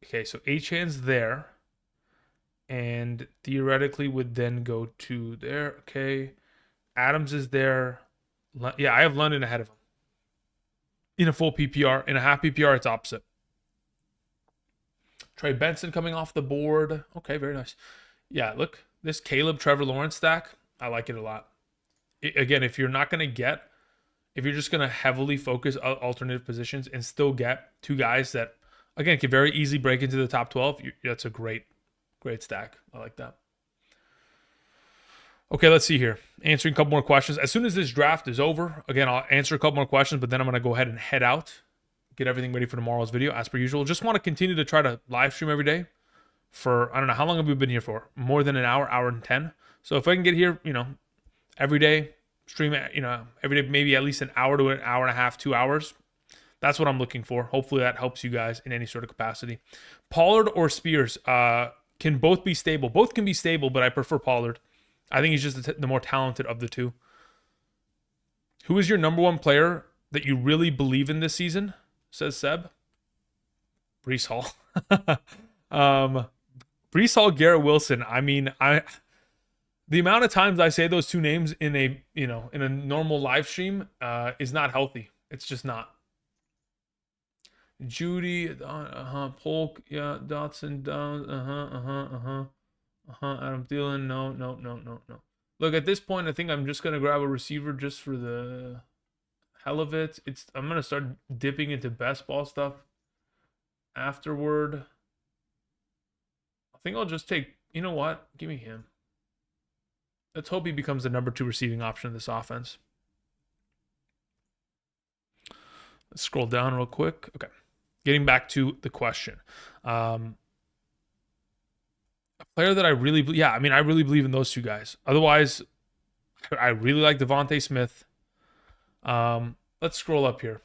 Okay, so Achane's there. And theoretically would then go to there. Okay. Adams is there. Yeah, I have London ahead of him. In a full PPR. In a half PPR, it's opposite. Trey Benson coming off the board. Okay, very nice. Yeah, look. This Caleb Trevor Lawrence stack, I like it a lot. Again, if you're just going to heavily focus on alternative positions and still get two guys that, again, can very easily break into the top 12, that's a great stack. I like that. Okay, let's see here. Answering a couple more questions. As soon as this draft is over, again, I'll answer a couple more questions, but then I'm going to go ahead and head out, get everything ready for tomorrow's video, as per usual. Just want to continue to try to live stream every day for, I don't know, how long have we been here for? More than an hour, hour and 10. So if I can get here, every day, stream, every day, maybe at least an hour to an hour and a half, 2 hours. That's what I'm looking for. Hopefully that helps you guys in any sort of capacity. Pollard or Spears can both be stable. Both can be stable, but I prefer Pollard. I think he's just the more talented of the two. Who is your number one player that you really believe in this season? Says Seb. Breece Hall. Breece Hall, Garrett Wilson. I mean, The amount of times I say those two names in a in a normal live stream is not healthy. It's just not. Judy, Polk, yeah, Dotson, Adam Thielen, no. Look, at this point, I think I'm just gonna grab a receiver just for the hell of it. I'm gonna start dipping into best ball stuff afterward. I think I'll just take. You know what? Give me him. Let's hope he becomes the number 2 receiving option in this offense. Let's scroll down real quick. Okay. Getting back to the question. A player that I really believe, I really believe in those two guys. Otherwise, I really like Devontae Smith. Let's scroll up here.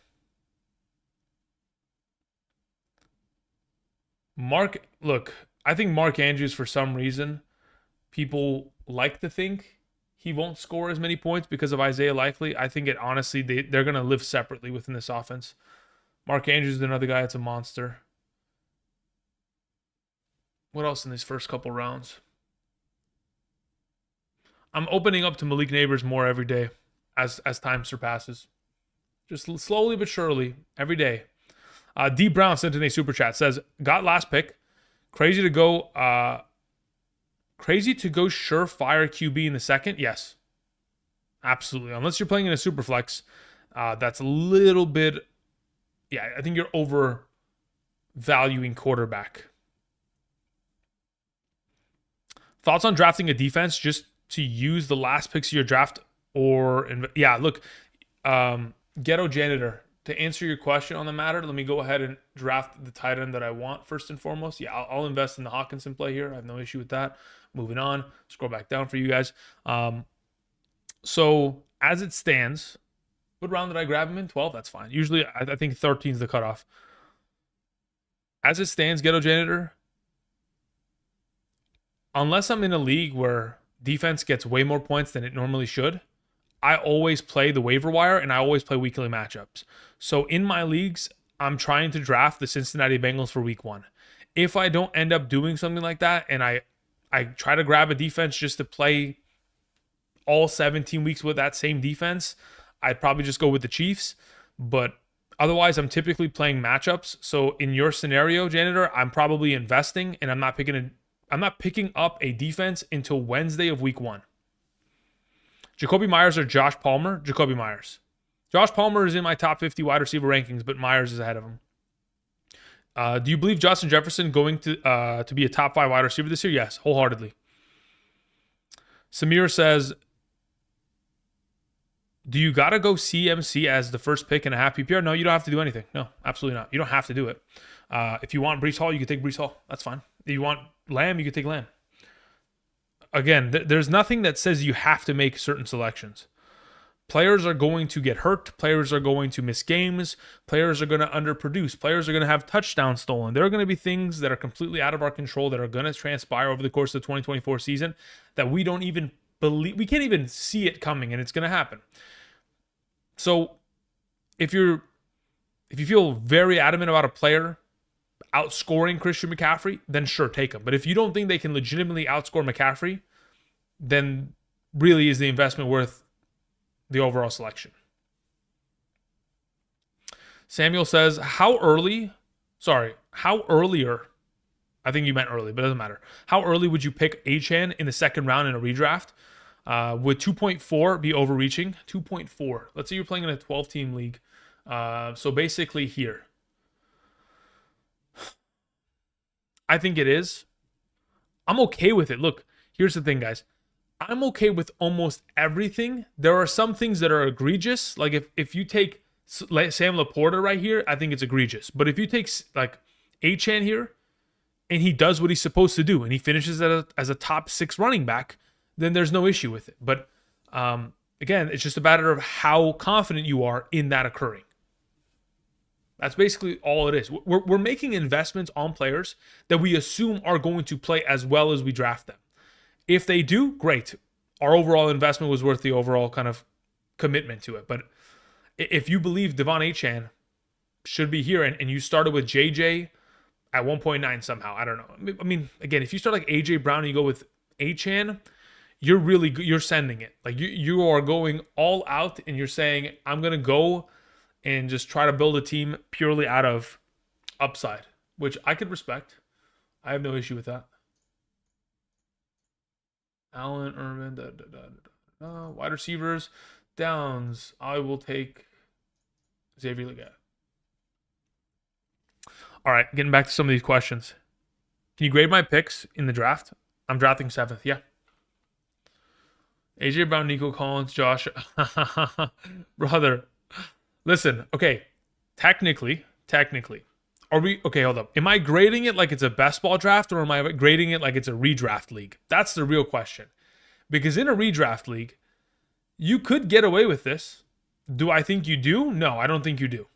I think Mark Andrews, for some reason, people like to think he won't score as many points because of Isaiah Likely. I think honestly, they're going to live separately within this offense. Mark Andrews is another guy that's a monster. What else in these first couple rounds? I'm opening up to Malik Neighbors more every day as time surpasses. Just slowly but surely, every day. D Brown sent in a super chat, says, got last pick. Crazy to go surefire QB in the second? Yes. Absolutely. Unless you're playing in a super flex, that's a little bit, I think you're overvaluing quarterback. Thoughts on drafting a defense just to use the last picks of your draft Ghetto Janitor, to answer your question on the matter, let me go ahead and draft the tight end that I want first and foremost. I'll invest in the Hawkinson play here. I have no issue with that. Moving on. Scroll back down for you guys. So as it stands, what round did I grab him in? 12? That's fine. Usually, I think 13 is the cutoff. As it stands, Ghetto Janitor, unless I'm in a league where defense gets way more points than it normally should, I always play the waiver wire and I always play weekly matchups. So in my leagues, I'm trying to draft the Cincinnati Bengals for week 1. If I don't end up doing something like that and I try to grab a defense just to play all 17 weeks with that same defense, I'd probably just go with the Chiefs. But otherwise, I'm typically playing matchups. So in your scenario, Janitor, I'm probably investing and I'm not picking up a defense until Wednesday of week 1. Jacoby Myers or Josh Palmer? Jacoby Myers. Josh Palmer is in my top 50 wide receiver rankings, but Myers is ahead of him. Do you believe Justin Jefferson going to be a top 5 wide receiver this year? Yes, wholeheartedly. Samir says, do you got to go CMC as the first pick in a half PPR? No, you don't have to do anything. No, absolutely not. You don't have to do it. If you want Breece Hall, you can take Breece Hall. That's fine. If you want Lamb, you can take Lamb. Again, there's nothing that says you have to make certain selections. Players are going to get hurt. Players are going to miss games. Players are going to underproduce. Players are going to have touchdowns stolen. There are going to be things that are completely out of our control that are going to transpire over the course of the 2024 season that we don't even believe. We can't even see it coming, and it's going to happen. So if you feel very adamant about a player outscoring Christian McCaffrey, then sure, take him. But if you don't think they can legitimately outscore McCaffrey, then really is the investment worth the overall selection. Samuel says, how earlier, I think you meant early, but it doesn't matter. How early would you pick Achane in the second round in a redraft? Would 2.4 be overreaching? 2.4. Let's say you're playing in a 12-team league. So basically here. I think it is. I'm okay with it. Look, here's the thing, guys. I'm okay with almost everything. There are some things that are egregious. Like if you take Sam Laporta right here, I think it's egregious. But if you take like Achane here, and he does what he's supposed to do, and he finishes as a top 6 running back, then there's no issue with it. But again, it's just a matter of how confident you are in that occurring. That's basically all it is. We're making investments on players that we assume are going to play as well as we draft them. If they do, great. Our overall investment was worth the overall kind of commitment to it. But if you believe Devon Achane should be here and you started with JJ at 1.9 somehow, I don't know. I mean, again, if you start like AJ Brown and you go with Achane, you're really good. You're sending it. Like you are going all out and you're saying, I'm going to go and just try to build a team purely out of upside, which I could respect. I have no issue with that. Allen, Irvin, wide receivers, downs. I will take Xavier Leggett. All right, getting back to some of these questions. Can you grade my picks in the draft? I'm drafting 7th. Yeah. AJ Brown, Nico Collins, Josh. Brother, listen. Okay, technically, are we okay? Hold up. Am I grading it like it's a best ball draft, or am I grading it like it's a redraft league? That's the real question. Because in a redraft league, you could get away with this. Do I think you do? No, I don't think you do.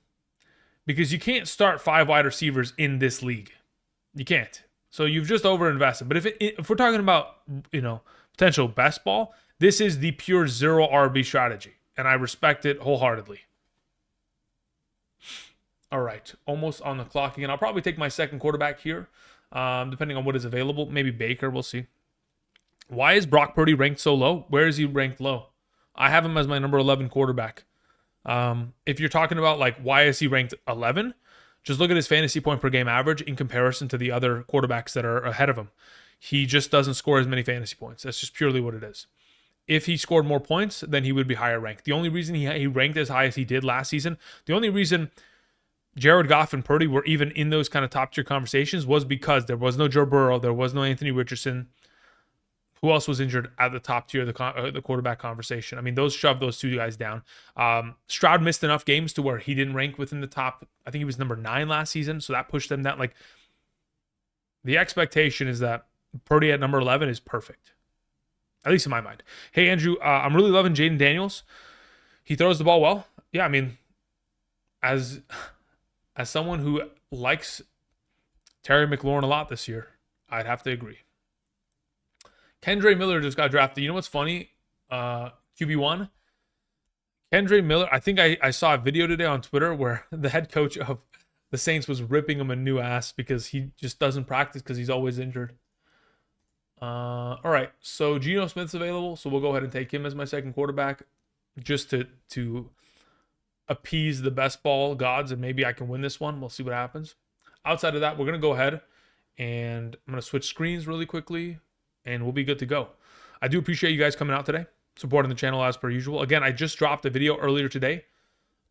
Because you can't start 5 wide receivers in this league. You can't. So you've just overinvested. But if we're talking about, potential best ball, this is the pure 0 RB strategy. And I respect it wholeheartedly. All right. Almost on the clock again. I'll probably take my second quarterback here, depending on what is available. Maybe Baker. We'll see. Why is Brock Purdy ranked so low? Where is he ranked low? I have him as my number 11 quarterback. If you're talking about like why is he ranked 11, just look at his fantasy point per game average in comparison to the other quarterbacks that are ahead of him. He just doesn't score as many fantasy points. That's just purely what it is. If he scored more points, then he would be higher ranked. The only reason he ranked as high as he did last season, the only reason Jared Goff and Purdy were even in those kind of top tier conversations was because there was no Joe Burrow, there was no Anthony Richardson. Who else was injured at the top tier of the quarterback conversation? I mean, those shoved those 2 guys down. Stroud missed enough games to where he didn't rank within the top. I think he was number 9 last season, so that pushed them down. Like, the expectation is that Purdy at number 11 is perfect, at least in my mind. Hey, Andrew, I'm really loving Jaden Daniels. He throws the ball well. Yeah, I mean, as someone who likes Terry McLaurin a lot this year, I'd have to agree. Kendre Miller just got drafted. You know what's funny? QB1. Kendre Miller, I think I saw a video today on Twitter where the head coach of the Saints was ripping him a new ass because he just doesn't practice because he's always injured. All right, so Geno Smith's available, so we'll go ahead and take him as my second quarterback just to appease the best ball gods, and maybe I can win this one. We'll see what happens. Outside of that, we're going to go ahead and I'm going to switch screens really quickly. And we'll be good to go. I do appreciate you guys coming out today, supporting the channel as per usual. Again, I just dropped a video earlier today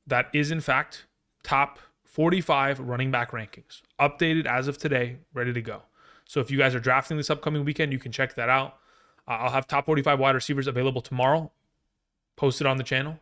that is, in fact, top 45 running back rankings. Updated as of today, ready to go. So if you guys are drafting this upcoming weekend, you can check that out. I'll have top 45 wide receivers available tomorrow, posted on the channel.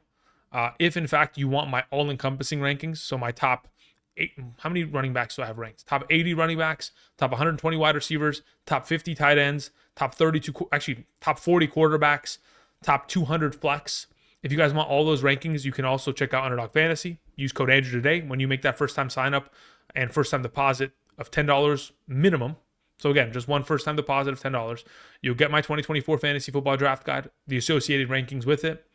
If, in fact, you want my all-encompassing rankings, so my top 8, how many running backs do I have ranked? Top 80 running backs, top 120 wide receivers, top 50 tight ends, top 32, actually top 40 quarterbacks, top 200 flex. If you guys want all those rankings, you can also check out Underdog Fantasy. Use code Andrew today when you make that first-time sign-up and first-time deposit of $10 minimum. So again, just one first-time deposit of $10. You'll get my 2024 Fantasy Football Draft Guide, the associated rankings with it.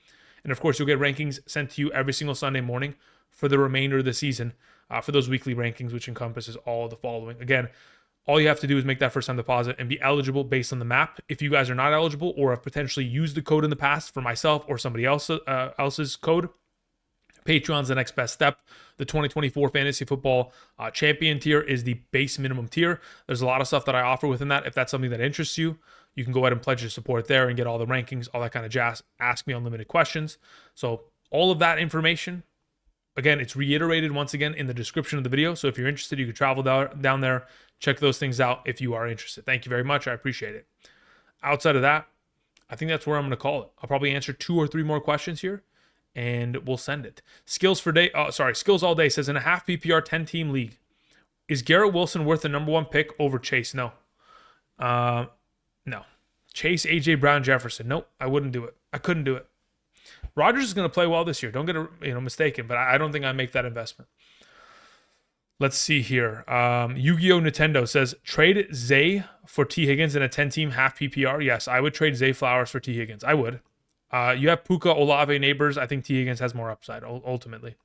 And of course, you'll get rankings sent to you every single Sunday morning for the remainder of the season for those weekly rankings, which encompasses all of the following. Again, all you have to do is make that first-time deposit and be eligible based on the map. If you guys are not eligible or have potentially used the code in the past for myself or somebody else's code, Patreon's the next best step. The 2024 Fantasy Football Champion tier is the base minimum tier. There's a lot of stuff that I offer within that. If that's something that interests you, you can go ahead and pledge your support there and get all the rankings, all that kind of jazz. Ask me unlimited questions. So all of that information, again, it's reiterated once again in the description of the video. So if you're interested, you can travel down there, check those things out if you are interested. Thank you very much. I appreciate it. Outside of that, I think that's where I'm going to call it. I'll probably answer 2 or 3 more questions here, and we'll send it. Skills all day says, in a half PPR 10-team league, is Garrett Wilson worth the number 1 pick over Chase? No. No. Chase, AJ Brown, Jefferson. Nope, I wouldn't do it. I couldn't do it. Rodgers is going to play well this year. Don't get mistaken, but I don't think I make that investment. Let's see here. Yu-Gi-Oh! Nintendo says, trade Zay for T. Higgins in a 10-team half PPR. Yes, I would trade Zay Flowers for T. Higgins. I would. You have Puka, Olave, Neighbors. I think T. Higgins has more upside, ultimately.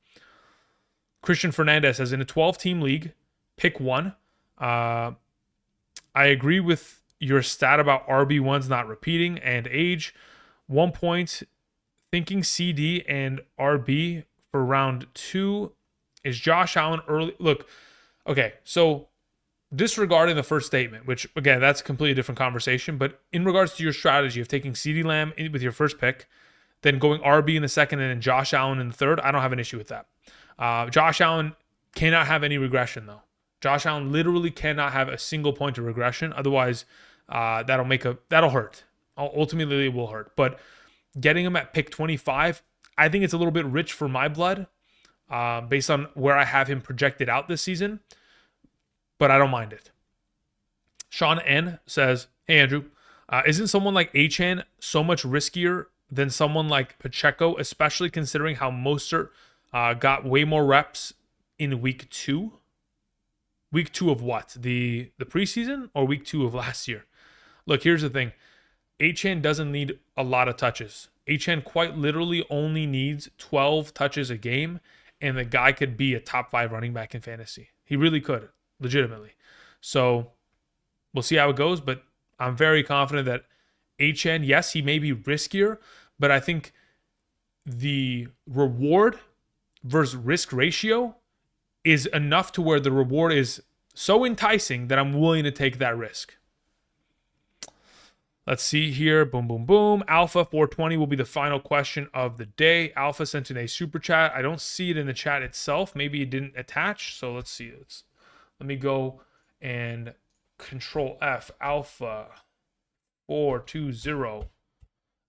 Christian Fernandez says, in a 12-team league, pick one. I agree with your stat about RB1s not repeating and age. 1 point, thinking CD and RB for round 2. Is Josh Allen early? Look, okay, so disregarding the first statement, which again, that's a completely different conversation, but in regards to your strategy of taking CeeDee Lamb with your first pick, then going RB in the second and then Josh Allen in the third, I don't have an issue with that. Josh Allen cannot have any regression though. Josh Allen literally cannot have a single point of regression. Otherwise, that'll hurt. Ultimately, it will hurt. But getting him at pick 25, I think it's a little bit rich for my blood, based on where I have him projected out this season. But I don't mind it. Sean N says, "Hey Andrew, isn't someone like Achane so much riskier than someone like Pacheco, especially considering how Mostert got way more reps in week 2? Week 2 of what? The preseason or week 2 of last year? Look, here's the thing. Achane doesn't need a lot of touches. Achane quite literally only needs 12 touches a game, and the guy could be a top 5 running back in fantasy. He really could, legitimately. So we'll see how it goes, but I'm very confident that Achane, yes, he may be riskier, but I think the reward versus risk ratio is enough to where the reward is so enticing that I'm willing to take that risk." Let's see here. Boom, boom, boom. Alpha 420 will be the final question of the day. Alpha sent in a super chat. I don't see it in the chat itself. Maybe it didn't attach. So let's see. Let me go and Control F. Alpha 420.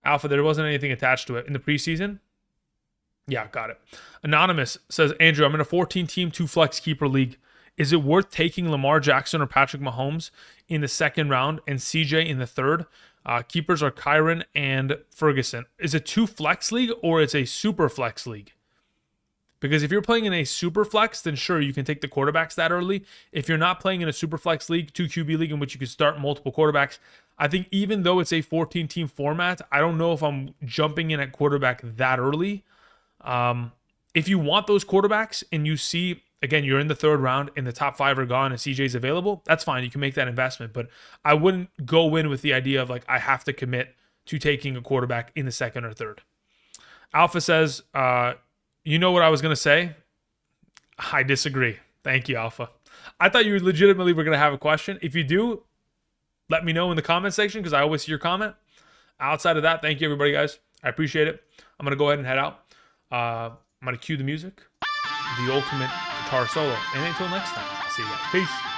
Alpha, there wasn't anything attached to it in the preseason. Yeah, got it. Anonymous says, "Andrew, I'm in a 14-team 2-flex keeper league. Is it worth taking Lamar Jackson or Patrick Mahomes in the second round and CJ in the third? Keepers are Kyron and Ferguson. Is it 2-flex league or it's a super flex league? Because if you're playing in a super flex, then sure, you can take the quarterbacks that early. If you're not playing in a super flex league, 2 QB league in which you can start multiple quarterbacks, I think even though it's a 14-team format, I don't know if I'm jumping in at quarterback that early. If you want those quarterbacks and you see, again, you're in the third round and the top 5 are gone and CJ's available, that's fine. You can make that investment. But I wouldn't go in with the idea of like, I have to commit to taking a quarterback in the second or third." Alpha says, "You know what I was going to say?" I disagree. Thank you, Alpha. I thought you legitimately were going to have a question. If you do, let me know in the comment section because I always see your comment. Outside of that, thank you, everybody, guys. I appreciate it. I'm going to go ahead and head out. I'm going to cue the music, the ultimate guitar solo. And until next time, I'll see you guys. Peace.